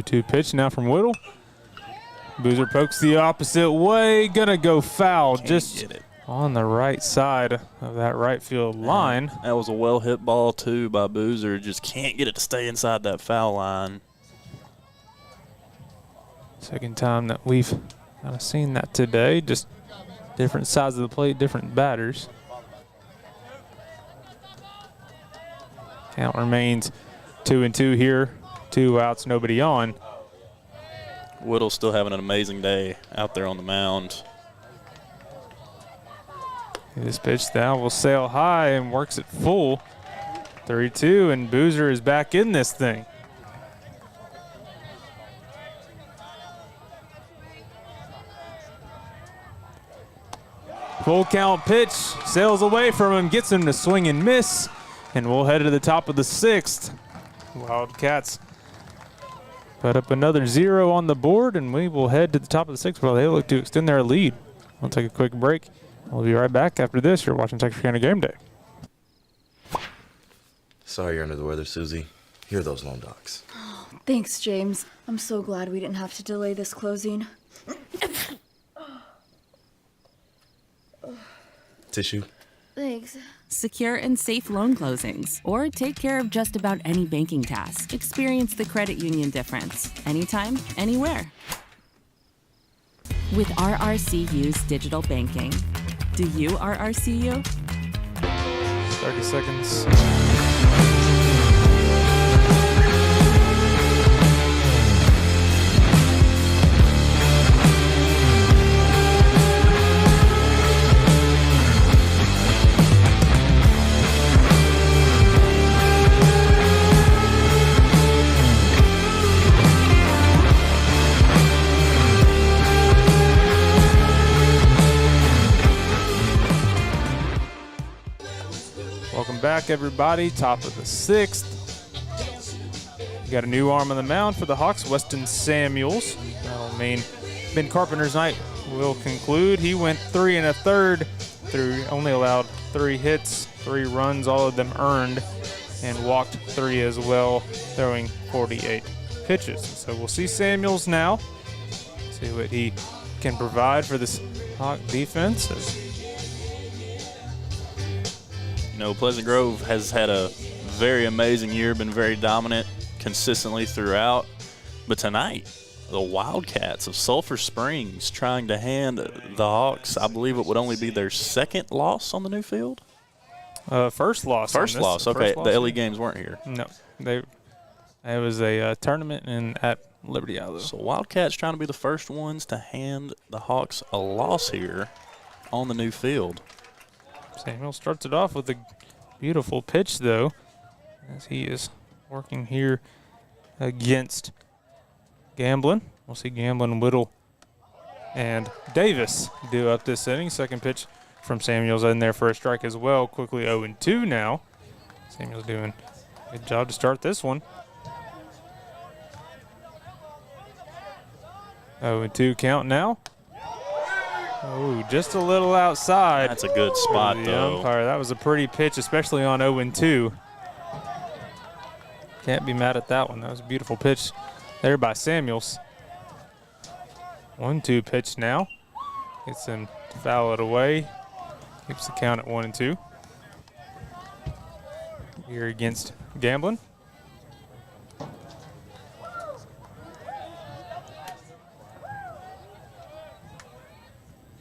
Two pitch now from Whittle. Boozer pokes the opposite way, gonna go foul. Just get it on the right side of that right field line. That was a well hit ball too by Boozer. Just can't get it to stay inside that foul line. Second time that we've kind of seen that today. Just different sides of the plate, different batters. Count remains 2-2 here. 2 outs, nobody on. Whittle's still having an amazing day out there on the mound. This pitch now will sail high and works it full. 3-2, and Boozer is back in this thing. Full count pitch, sails away from him, gets him to swing and miss, and we'll head to the top of the 6th. Wildcats put up another 0 on the board, and we will head to the top of the 6th while they look to extend their lead. We'll take a quick break. We'll be right back after this. You're watching Texarkana Gameday. Sorry you're under the weather, Susie. Here are those loan docs. Thanks, James. I'm so glad we didn't have to delay this closing. Tissue? Thanks. Secure and safe loan closings, or take care of just about any banking task. Experience the credit union difference. Anytime, anywhere. With RRCU's digital banking. Do you RRCU? 30 seconds. Welcome back, everybody. Top of the 6th. We got a new arm on the mound for the Hawks, Weston Samuels. That'll mean Ben Carpenter's night will conclude. He went 3 1/3 through, only allowed 3 hits, 3 runs, all of them earned, and walked 3 as well, throwing 48 pitches. So we'll see Samuels now, see what he can provide for this Hawk defense. You know, Pleasant Grove has had a very amazing year, been very dominant consistently throughout. But tonight, the Wildcats of Sulphur Springs trying to hand the Hawks, I believe it would only be their 2nd loss on the new field? First loss. First loss, okay. The LE games weren't here. No. It was a tournament at Liberty Island. So Wildcats trying to be the first ones to hand the Hawks a loss here on the new field. Samuel starts it off with a beautiful pitch, though, as he is working here against Gamblin. We'll see Gamblin, Whittle, and Davis do up this inning. Second pitch from Samuels in there for a strike as well. Quickly 0-2 now. Samuels doing a good job to start this one. 0-2 count now. Oh, just a little outside. That's a good spot, though. Umpire. That was a pretty pitch, especially on 0-2. Can't be mad at that one. That was a beautiful pitch there by Samuels. 1-2 pitch now. Gets him foul it away. Keeps the count at 1-2. Here against Gamblin.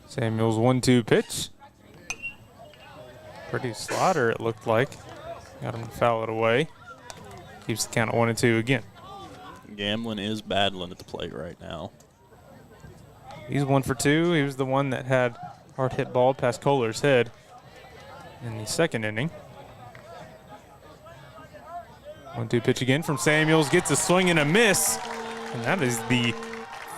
Samuels 1-2 pitch. Pretty slider it looked like. Got him to foul it away. Keeps the count at 1-2 again. Gamblin is battling at the plate right now. He's 1 for 2. He was the one that had hard hit ball past Kohler's head in the second inning. 1-2 pitch again from Samuels. Gets a swing and a miss. And that is the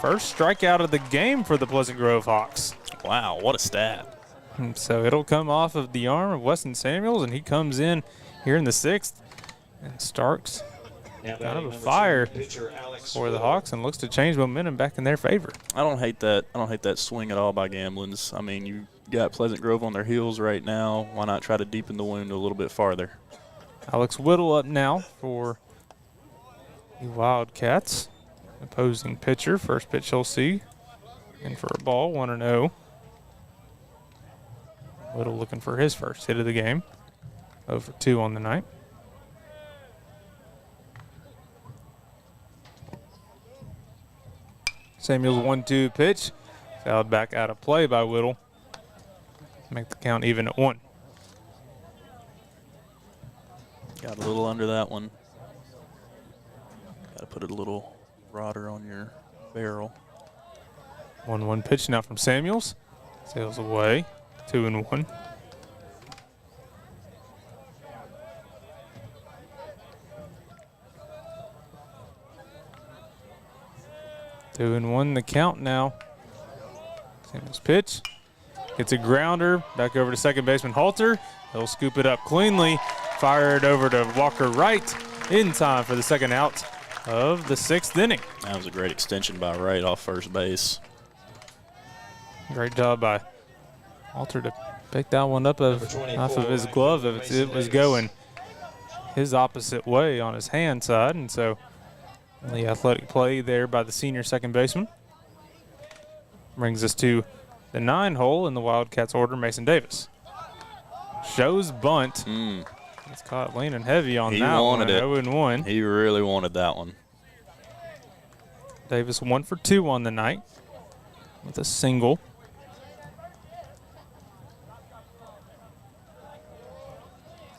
first strikeout of the game for the Pleasant Grove Hawks. Wow, what a stat. And so it'll come off of the arm of Weston Samuels, and he comes in here in the 6th. And Starks out of a fire for the Hawks and looks to change momentum back in their favor. I don't hate that swing at all by Gamblin's. I mean, you got Pleasant Grove on their heels right now. Why not try to deepen the wound a little bit farther? Alex Whittle up now for the Wildcats. Opposing pitcher, first pitch he'll see. In for a ball, 1-0. Whittle looking for his first hit of the game. 0 for 2 on the night. Samuel's 1-2 pitch. Fouled back out of play by Whittle. Make the count even at 1. Got a little under that one. Got to put it a little broader on your barrel. 1-1 pitch now from Samuels. Sails away. 2-1. Two and one, the count now. Samuels pitch. Gets a grounder. Back over to second baseman Halter. He'll scoop it up cleanly. Fire it over to Walker Wright in time for the second out of the 6th inning. That was a great extension by Wright off first base. Great job by Halter to pick that one up off of his glove. It was going his opposite way on his hand side, and so the athletic play there by the senior second baseman. Brings us to the 9 hole in the Wildcats order, Mason Davis. Shows bunt. It's caught leaning heavy on that one. He wanted it. 0-1. He really wanted that one. Davis 1 for 2 on the night with a single.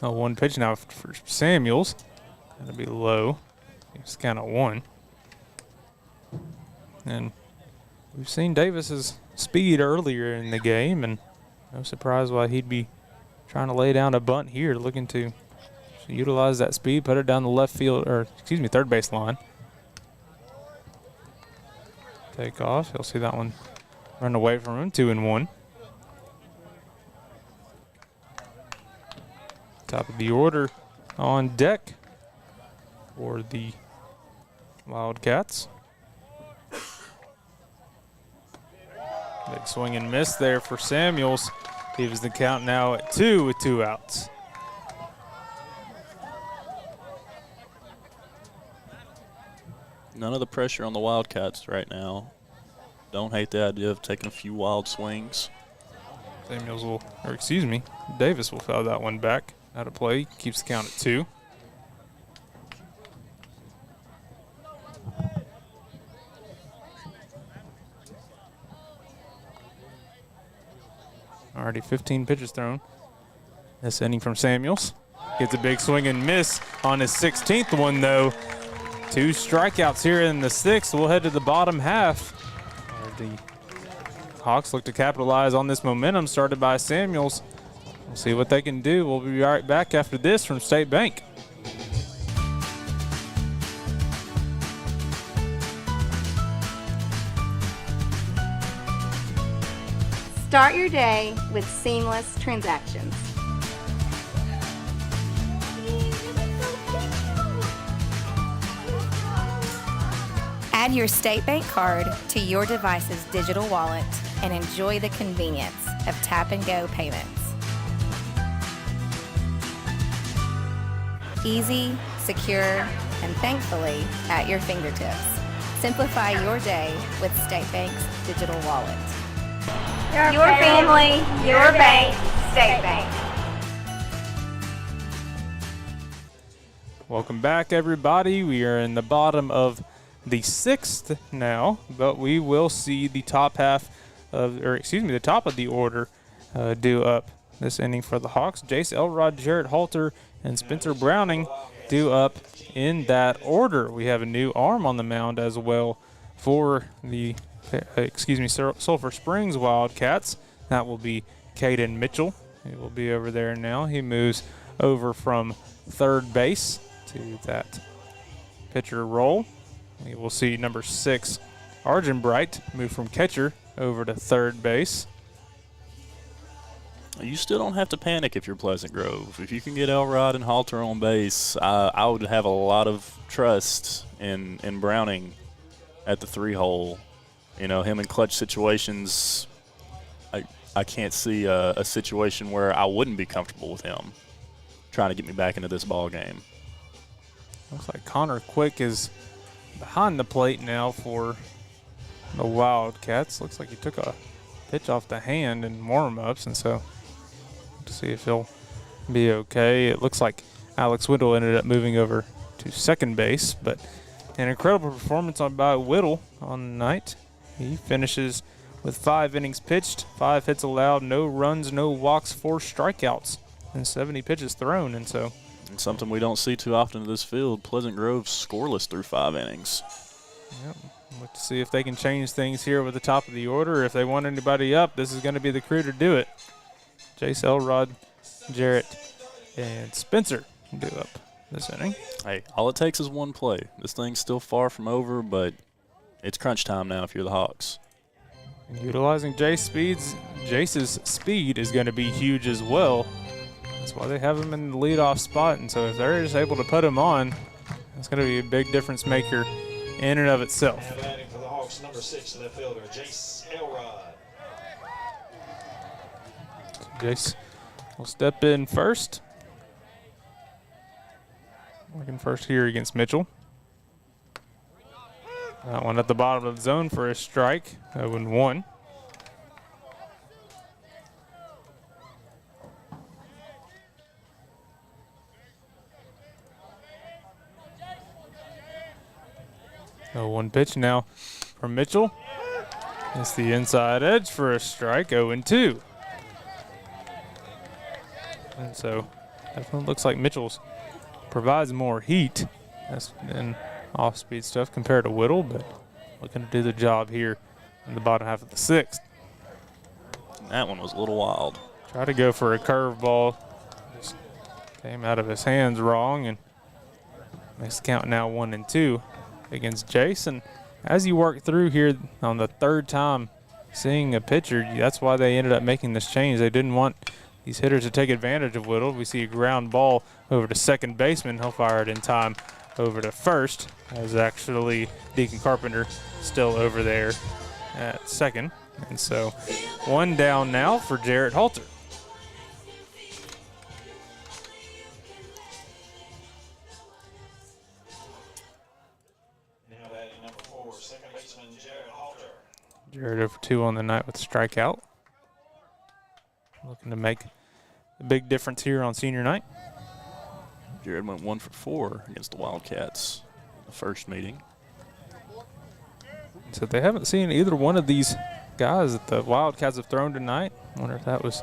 Oh, 1 pitch now for Samuels. That'll be low. It's kind of 1. And we've seen Davis's speed earlier in the game, and no surprise why he'd be trying to lay down a bunt here, looking to utilize that speed, put it down the left field, or excuse me, third base line. Take off. He'll see that one run away from him. 2-1. Top of the order on deck for the Wildcats. Big swing and miss there for Samuels. Gives the count now at 2 with 2 outs. None of the pressure on the Wildcats right now. Don't hate the idea of taking a few wild swings. Samuels will, or excuse me, Davis will foul that one back out of play. Keeps the count at 2. Already 15 pitches thrown. This inning from Samuels. Gets a big swing and miss on his 16th one, though. 2 strikeouts here in the 6th. We'll head to the bottom half. The Hawks look to capitalize on this momentum started by Samuels. We'll see what they can do. We'll be right back after this from State Bank. Start your day with seamless transactions. Add your State Bank card to your device's digital wallet and enjoy the convenience of tap-and-go payments. Easy, secure, and thankfully at your fingertips. Simplify your day with State Bank's digital wallet. Your family, your bank, State Bank. Welcome back, everybody. We are in the bottom of the 6th now, but we will see the top the top of the order due up this inning for the Hawks. Jace Elrod, Jarrett Halter, and Spencer Browning due up in that order. We have a new arm on the mound as well for the Sulphur Springs Wildcats. That will be Caden Mitchell. He will be over there now. He moves over from third base to that pitcher role. We will see number 6, Arjun Bright, move from catcher over to third base. You still don't have to panic if you're Pleasant Grove. If you can get Elrod and Halter on base, I would have a lot of trust in Browning at the 3-hole. You know, him in clutch situations, I can't see a situation where I wouldn't be comfortable with him trying to get me back into this ball game. Looks like Connor Quick is behind the plate now for the Wildcats. Looks like he took a pitch off the hand in warm-ups, and so to see if he'll be okay. It looks like Alex Whittle ended up moving over to second base, but an incredible performance by Whittle on the night. He finishes with 5 innings pitched, 5 hits allowed, no runs, no walks, 4 strikeouts, and 70 pitches thrown, and so it's something we don't see too often in this field. Pleasant Grove scoreless through 5 innings. Yep. Look to see if they can change things here with the top of the order. If they want anybody up, this is going to be the crew to do it. Jace Elrod, Jarrett, and Spencer do up this inning. Hey, all it takes is one play. This thing's still far from over, but it's crunch time now if you're the Hawks. And utilizing Jace's speed is going to be huge as well. That's why they have him in the leadoff spot, and so if they're just able to put him on, it's going to be a big difference maker in and of itself. Now batting for the Hawks, number 6 to the fielder, Jace Elrod. Jace will step in first. Working first here against Mitchell. That one at the bottom of the zone for a strike, 0-1. One pitch now from Mitchell. It's the inside edge for a strike, 0-2. And so definitely looks like Mitchell's provides more heat and off-speed stuff compared to Whittle, but looking to do the job here in the bottom half of the 6th. That one was a little wild. Tried to go for a curveball. Just came out of his hands wrong, and makes the count now 1-2 against Jason. As you work through here on the 3rd time seeing a pitcher, that's why they ended up making this change. They didn't want these hitters to take advantage of Whittle. We see a ground ball over to second baseman. He'll fire it in time over to first, as actually Deacon Carpenter still over there at second. And so 1 down now for Jarrett Halter. Now batting number 4, second baseman Jarrett Halter. Jarrett over 2 on the night with a strikeout. Looking to make a big difference here on senior night. Jared went 1 for 4 against the Wildcats in the first meeting. So they haven't seen either one of these guys that the Wildcats have thrown tonight. Wonder if that was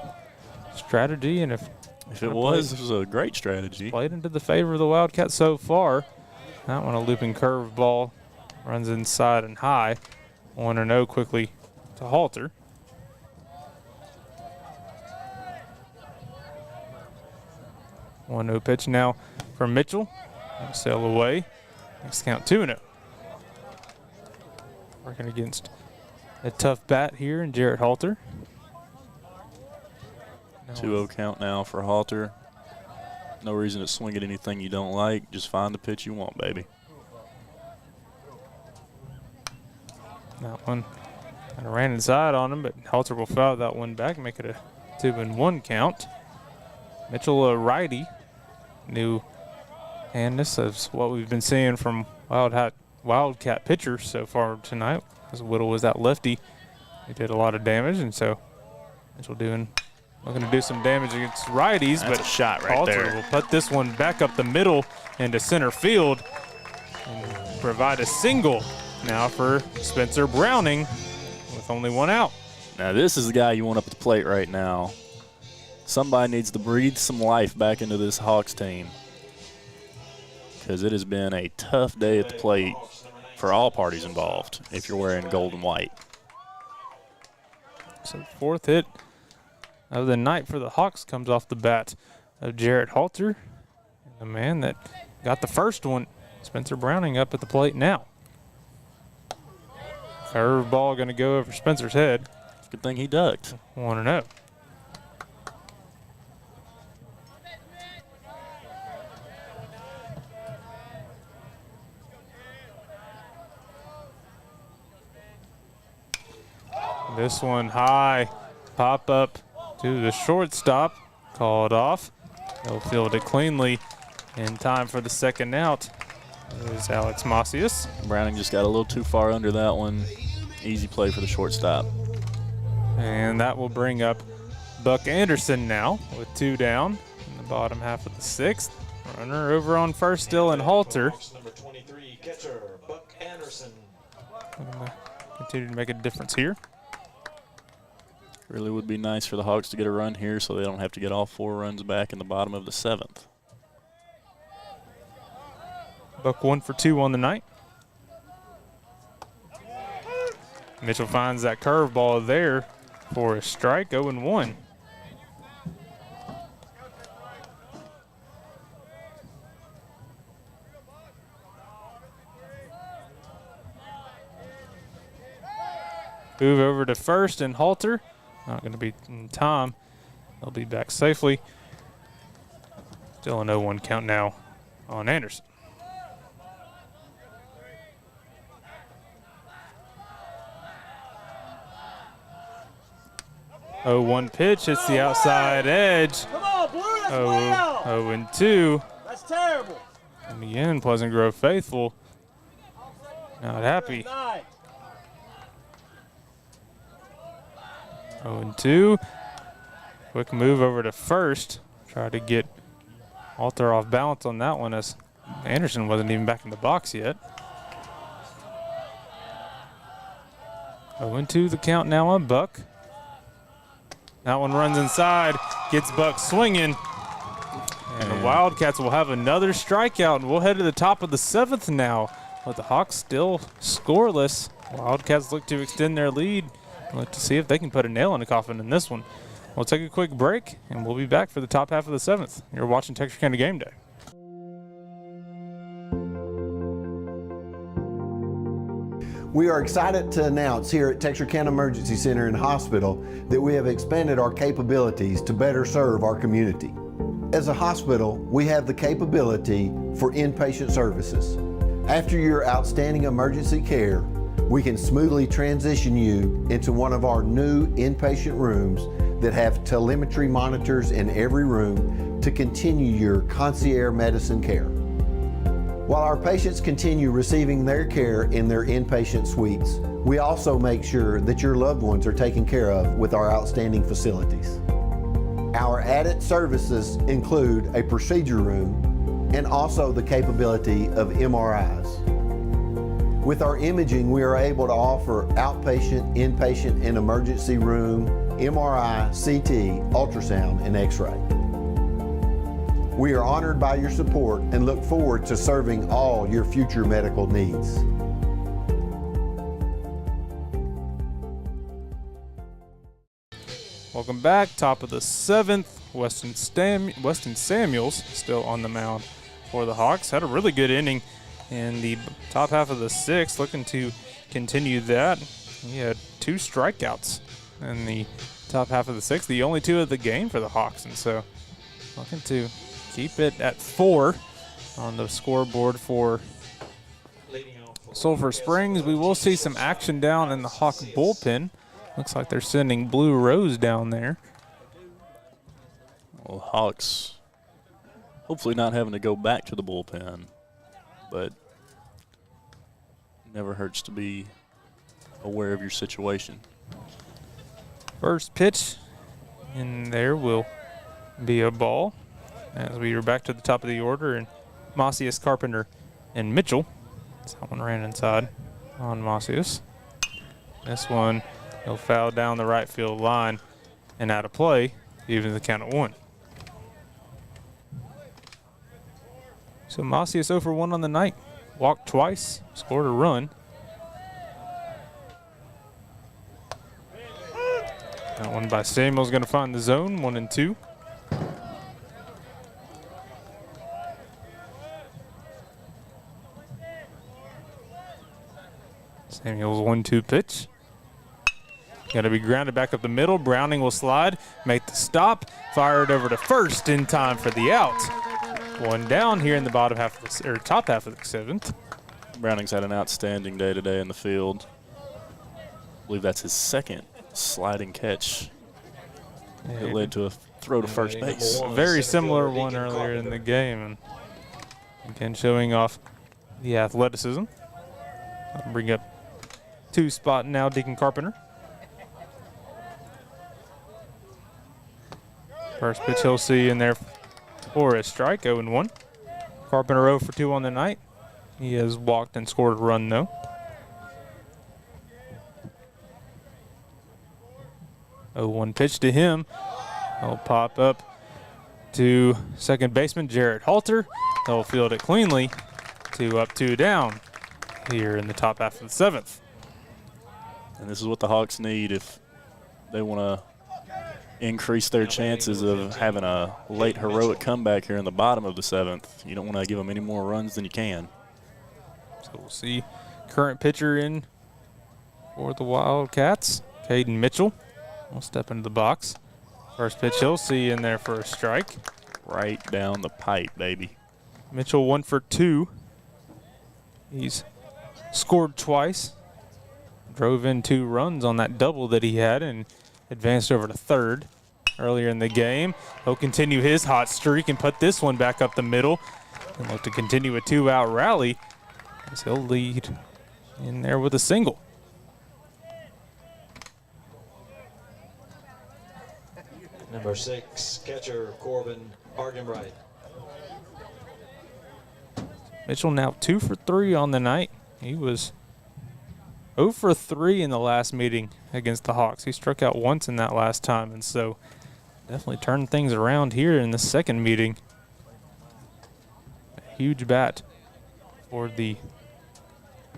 strategy, and if it was, this was a great strategy. Played into the favor of the Wildcats so far. That one a looping curve ball, runs inside and high. 1-0 quickly to Halter. One 1-0 pitch now from Mitchell. Sail away. Next count 2-0. Working against a tough bat here in Jarrett Halter. 2-0 count now for Halter. No reason to swing at anything you don't like. Just find the pitch you want, baby. That one kind of ran inside on him, but Halter will foul that one back, make it a 2-1 count. Mitchell, a righty. New handness is what we've been seeing from Wildcat pitchers so far tonight. As Whittle was that lefty, he did a lot of damage, and so Mitchell looking to do some damage against righties, That's but a shot right Halter there. will put this one back up the middle into center field and provide a single now for Spencer Browning with only one out. Now this is the guy you want up at the plate right now. Somebody needs to breathe some life back into this Hawks team, because it has been a tough day at the plate for all parties involved if you're wearing gold and white. So fourth hit of the night for the Hawks comes off the bat of Jarrett Halter, the man that got the first one. Spencer Browning up at the plate now. Curveball going to go over Spencer's head. Good thing he ducked. 1-0. This one high, pop up to the shortstop, called off. He'll field it cleanly in time for the second out. Is Alex Macias. Browning just got a little too far under that one. Easy play for the shortstop. And that will bring up Buck Anderson now with 2 down in the bottom half of the 6th. Runner over on first still in Halter. Number 23, catcher Buck Anderson. Continue to make a difference here. Really would be nice for the Hawks to get a run here so they don't have to get all 4 runs back in the bottom of the 7th. Buck 1 for 2 on the night. Mitchell finds that curveball there for a strike, 0-1. Move over to first and Halter. Not going to be in time. They'll be back safely. Still an 0-1 count now on Anderson. 0-1 pitch, hits the outside edge. Come on, Blue, that's way out. 0-2. That's terrible. And again, Pleasant Grove faithful not happy. 0-2. Quick move over to first. Try to get Halter off balance on that one as Anderson wasn't even back in the box yet. 0-2 the count now on Buck. That one runs inside, gets Buck swinging. And the Wildcats will have another strikeout, and we'll head to the top of the 7th now. But the Hawks still scoreless. Wildcats look to extend their lead. Look to see if they can put a nail in the coffin in this one. We'll take a quick break, and we'll be back for the top half of the 7th. You're watching Texarkana Gameday. We are excited to announce here at Texarkana Emergency Center and Hospital that we have expanded our capabilities to better serve our community. As a hospital, we have the capability for inpatient services. After your outstanding emergency care, we can smoothly transition you into one of our new inpatient rooms that have telemetry monitors in every room to continue your concierge medicine care. While our patients continue receiving their care in their inpatient suites, we also make sure that your loved ones are taken care of with our outstanding facilities. Our added services include a procedure room and also the capability of MRIs. With our imaging, we are able to offer outpatient, inpatient, and emergency room, MRI, CT, ultrasound, and X-ray. We are honored by your support and look forward to serving all your future medical needs. Welcome back. Top of the 7th. Weston Samuels still on the mound for the Hawks. Had a really good inning in the top half of the 6th. Looking to continue that. He had 2 strikeouts in the top half of the 6th. The only 2 of the game for the Hawks. And so looking to keep it at 4 on the scoreboard for Sulphur Springs. We will see some action down in the Hawk bullpen. Looks like they're sending Blue Rose down there. Well, Hawks hopefully not having to go back to the bullpen, but never hurts to be aware of your situation. First pitch And there will be a ball as we are back to the top of the order. And Macias, Carpenter, and Mitchell. That one ran inside on Macias. This one, he'll foul down the right field line and out of play, even the count at 1. So Macias 0 for 1 on the night. Walked twice, scored a run. That one by Samuel's going to find the zone, 1-2. Samuel's 1-2 pitch. Going to be grounded back up the middle. Browning will slide, make the stop, fire it over to first in time for the out. One down here in the bottom half of the, or top half of the 7th. Browning's had an outstanding day today in the field. I believe that's his second sliding catch. It led to a throw to first base. A very similar one earlier in the game. And again, showing off the athleticism. I'll bring up 2 spot now, Deacon Carpenter. First pitch he'll see in there for a strike, 0-1. Carpenter 0 for 2 on the night. He has walked and scored a run, though. Oh, 1 pitch to him. He'll pop up to second baseman Jarrett Halter. He'll field it cleanly. 2 up, 2 down here in the top half of the 7th. And this is what the Hawks need if they want to increase their chances of having a late heroic comeback here in the bottom of the 7th. You don't want to give them any more runs than you can. So we'll see current pitcher in for the Wildcats, Caden Mitchell. We'll step into the box. First pitch he'll see in there for a strike. Right down the pipe, baby. Mitchell 1 for 2. He's scored twice. Drove in 2 runs on that double that he had and advanced over to third earlier in the game. He'll continue his hot streak and put this one back up the middle and look to continue a 2-out rally as he'll lead in there with a single. Number 6, catcher Corbin Argenbright. Mitchell now 2 for 3 on the night. He was 0 for 3 in the last meeting against the Hawks. He struck out once in that last time, and so definitely turned things around here in the second meeting. A huge bat for the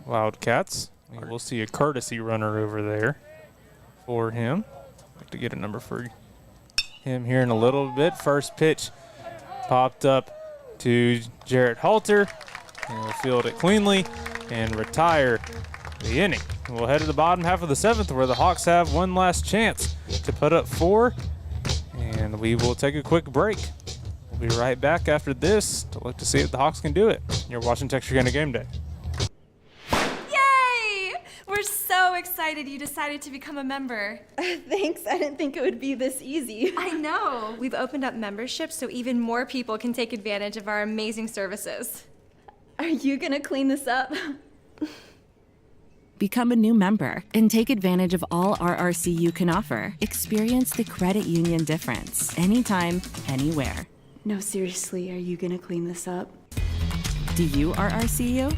Wildcats. We'll see a courtesy runner over there for him. I'd like to get a number for him here in a little bit. First pitch popped up to Jarrett Halter, and he'll field it cleanly and retire the inning. We'll head to the bottom half of the 7th where the Hawks have one last chance to put up 4, and we will take a quick break. We'll be right back after this to look to see if the Hawks can do it. You're watching Texarkana Gameday. Yay! We're so excited you decided to become a member. Thanks, I didn't think it would be this easy. I know. We've opened up memberships so even more people can take advantage of our amazing services. Are you gonna clean this up? Become a new member and take advantage of all our RCU can offer. Experience the credit union difference anytime, anywhere. No, seriously, are you gonna clean this up? Do you RCU?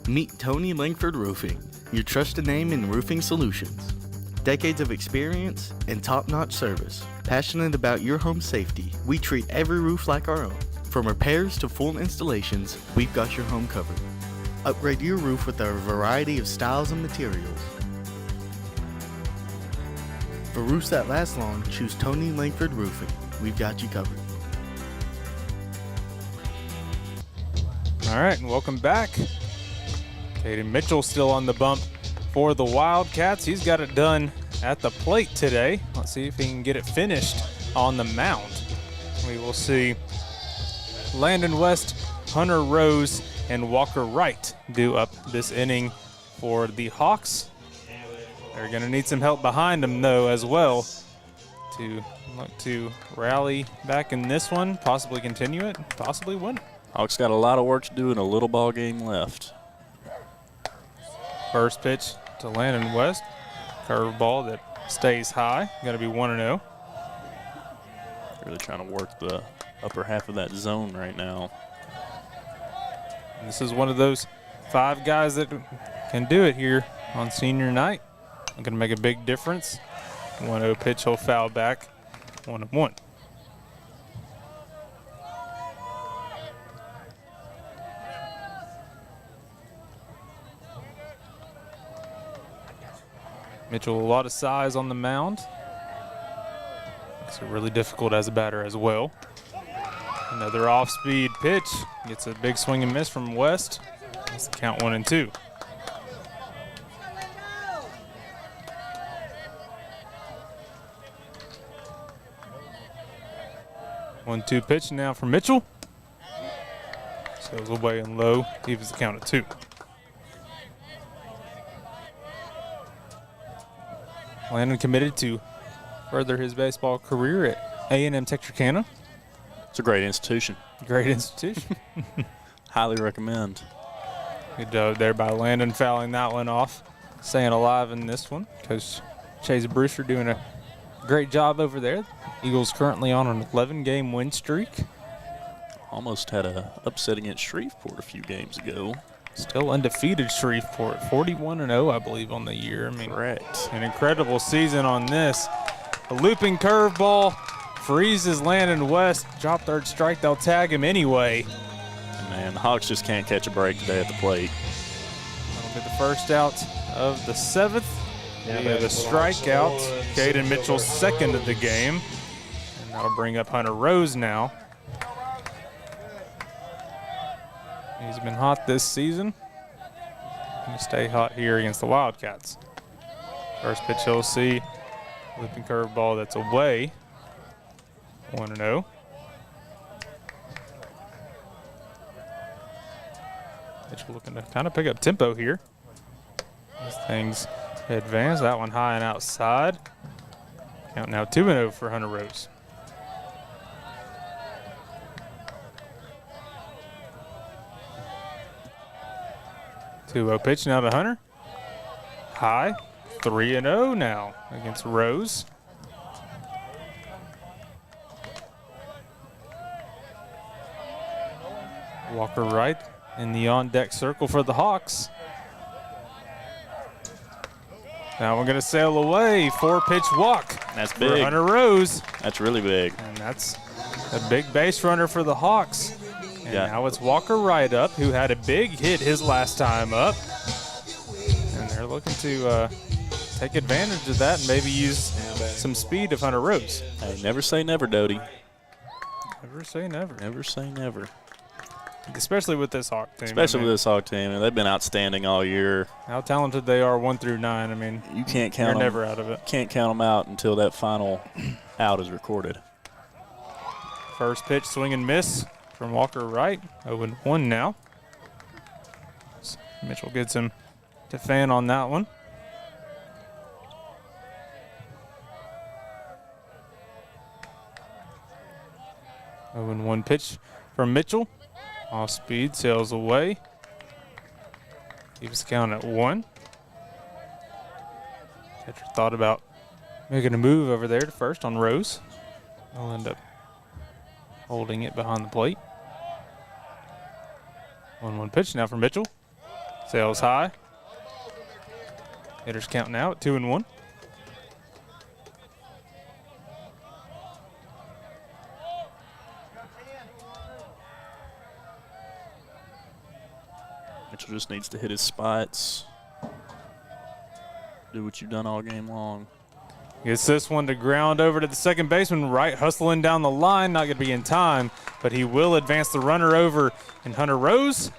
Meet Tony Langford Roofing, your trusted name in roofing solutions. Decades of experience and top-notch service. Passionate about your home safety, we treat every roof like our own. From repairs to full installations, we've got your home covered. Upgrade your roof with our variety of styles and materials. For roofs that last long, choose Tony Langford Roofing. We've got you covered. All right, and welcome back. Caden Mitchell still on the bump for the Wildcats. He's got it done at the plate today. Let's see if he can get it finished on the mound. We will see Landon West, Hunter Rose, and Walker Wright do up this inning for the Hawks. They're going to need some help behind them, though, as well, to look to rally back in this one, possibly continue it, possibly win. Hawks got a lot of work to do and a little ball game left. First pitch to Landon West. Curveball that stays high. Going to be 1-0. Really trying to work the upper half of that zone right now. And this is one of those 5 guys that can do it here on senior night. Going to make a big difference. 1-0 pitch, he'll foul back. 1-1. Mitchell, a lot of size on the mound. Makes it really difficult as a batter as well. Another off-speed pitch. Gets a big swing and miss from West. That's the count 1-2. 1-2 pitch now for Mitchell. Sails away and low. Leaves the count at 2. Landon committed to further his baseball career at A&M Texarkana. It's a great institution. Great institution. Highly recommend. Good job there by Landon fouling that one off. Staying alive in this one. Coach Chase Brewster doing a great job over there. Eagles currently on an 11-game win streak. Almost had a upset against Shreveport a few games ago. Still undefeated Shreveport, 41-0, I believe, on the year. I mean, correct. An incredible season on this. A looping curveball freezes Landon West. Drop third strike, they'll tag him anyway. Man, the Hawks just can't catch a break today at the plate. That'll be the first out of the 7th. Yeah, the strikeout. Caden Mitchell's second of the game. And that'll bring up Hunter Rose now. He's been hot this season. Going to stay hot here against the Wildcats. First pitch he'll see. Looping curveball that's away. 1-0. Mitchell looking to kind of pick up tempo here. As things advance. That one high and outside. Count now 2-0 for Hunter Rose. Two-0 pitch now to Hunter. High. 3-0 now against Rose. Walker right in the on-deck circle for the Hawks. Now we're going to sail away. 4-pitch walk. That's for big. Hunter Rose. That's really big. And that's a big base runner for the Hawks. And yeah. Now it's Walker right up, who had a big hit his last time up. And they're looking to take advantage of that and maybe use some speed of Hunter Rose. Hey, never say never, Doty. Never say never. Never say never. Especially with this Hawk team. Especially with this Hawk team. And they've been outstanding all year. How talented they are 1 through 9. I mean, you can't count them. They're never out of it. Can't count them out until that final out is recorded. First pitch, swing and miss from Walker right. 0-1 now. Mitchell gets him to fan on that one. Oh, and 1 pitch from Mitchell. Off speed, sails away. Keeps the count at 1. Catcher thought about making a move over there to first on Rose. He'll end up holding it behind the plate. 1-1 pitch now for Mitchell. Sails high. Hitters count now at 2-1. Mitchell just needs to hit his spots. Do what you've done all game long. Gets this one to ground over to the second baseman. Right hustling down the line. Not going to be in time, but he will advance the runner over in Hunter Rose.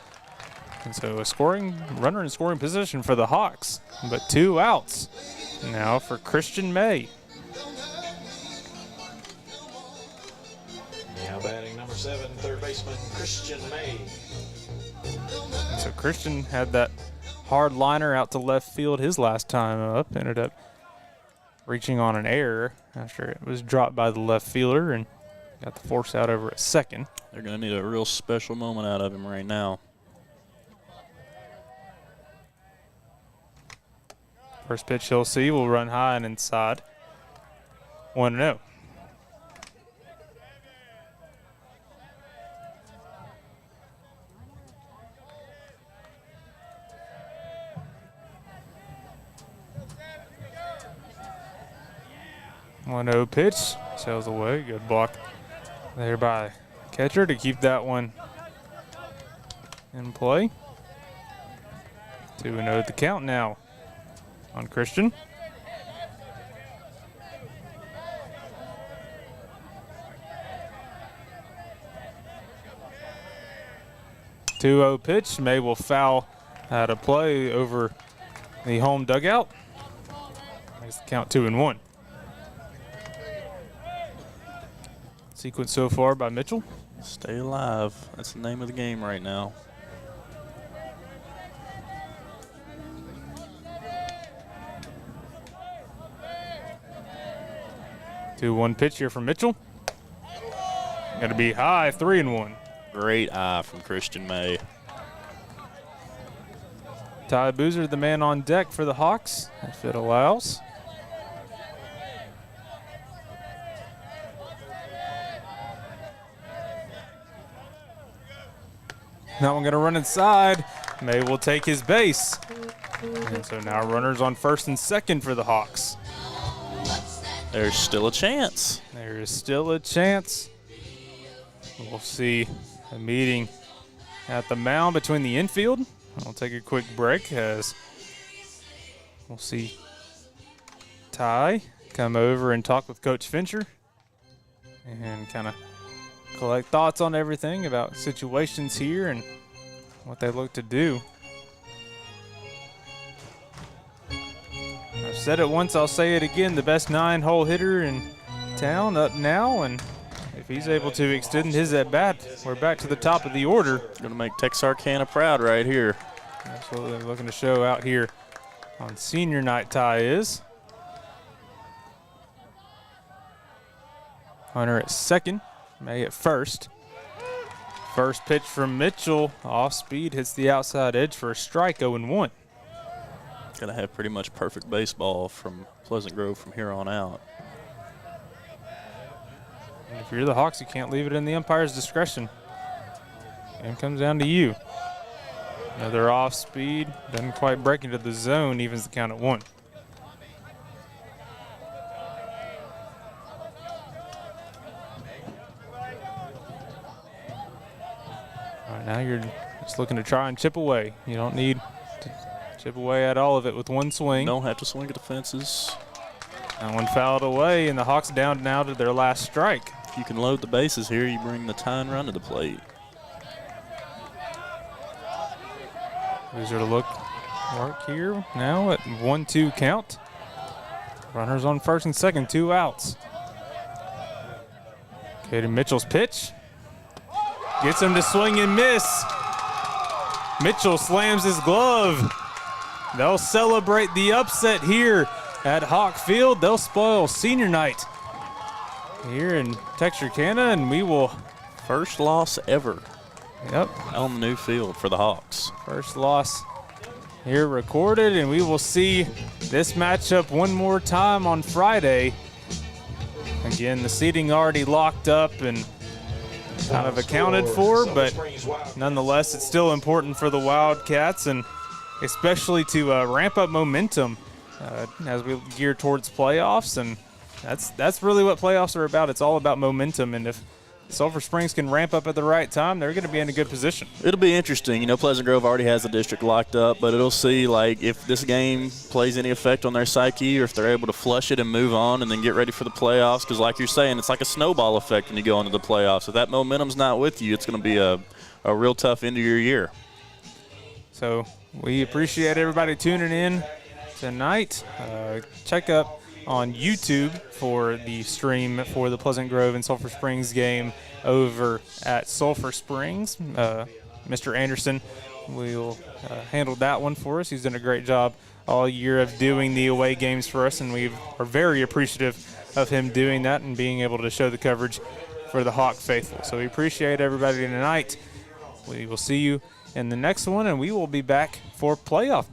And so a scoring runner in scoring position for the Hawks. But 2 outs now for Christian May. Now batting number 7, third baseman Christian May. So Christian had that hard liner out to left field his last time up. Ended up reaching on an error after it was dropped by the left fielder and got the force out over at second. They're going to need a real special moment out of him right now. First pitch he'll see will run high and inside. 1-0. One-0 pitch, sails away. Good block there by catcher to keep that one in play. 2-0 at the count now on Christian. Two-0 pitch. May will foul out of play over the home dugout. Makes the count 2-1. Sequence so far by Mitchell. Stay alive. That's the name of the game right now. 2-1 pitch here from Mitchell. Got to be high, 3-1. Great eye from Christian May. Ty Boozer, the man on deck for the Hawks, if it allows. That one gonna run inside. May will take his base. And so now runners on first and second for the Hawks. There's still a chance. There is still a chance. We'll see a meeting at the mound between the infield. We'll take a quick break as we'll see Ty come over and talk with Coach Fincher and kind of collect thoughts on everything about situations here and what they look to do. I've said it once, I'll say it again, the best 9-hole hitter in town up now, and if he's able to extend his at-bat, we're back to the top of the order. Going to make Texarkana proud right here. That's what they're looking to show out here on senior night. Ty is. Hunter at second, May at first. First pitch from Mitchell, off speed, hits the outside edge for a strike, 0-1. Got to have pretty much perfect baseball from Pleasant Grove from here on out. And if you're the Hawks, you can't leave it in the umpire's discretion. Game comes down to you. Another off speed, doesn't quite break into the zone, evens the count at 1. All right, now you're just looking to try and chip away. You don't need to chip away at all of it with one swing. Don't have to swing at the fences. That one fouled away, and the Hawks down now to their last strike. If you can load the bases here, you bring the tying run to the plate. Boozer to work here now at 1-2 count. Runners on first and second, 2 outs. Caden Mitchell's pitch. Gets him to swing and miss. Mitchell slams his glove. They'll celebrate the upset here at Hawk Field. They'll spoil senior night here in Texarkana, and we will. First loss ever. Yep. On the new field for the Hawks. First loss here recorded, and we will see this matchup one more time on Friday. Again, the seating already locked up and kind of accounted for, but nonetheless, it's still important for the Wildcats, and especially to ramp up momentum as we gear towards playoffs. And that's really what playoffs are about. It's all about momentum, and if Sulphur Springs can ramp up at the right time, they're going to be in a good position. It'll be interesting. You know, Pleasant Grove already has the district locked up, but it'll see, like, if this game plays any effect on their psyche or if they're able to flush it and move on and then get ready for the playoffs. Because like you're saying, it's like a snowball effect when you go into the playoffs. If that momentum's not with you, it's going to be a real tough end of your year. So we appreciate everybody tuning in tonight. Check up on YouTube for the stream for the Pleasant Grove and Sulphur Springs game over at Sulphur Springs. Mr. Anderson will handle that one for us. He's done a great job all year of doing the away games for us, and we are very appreciative of him doing that and being able to show the coverage for the Hawk faithful. So we appreciate everybody tonight. We will see you in the next one, and we will be back for playoff baseball.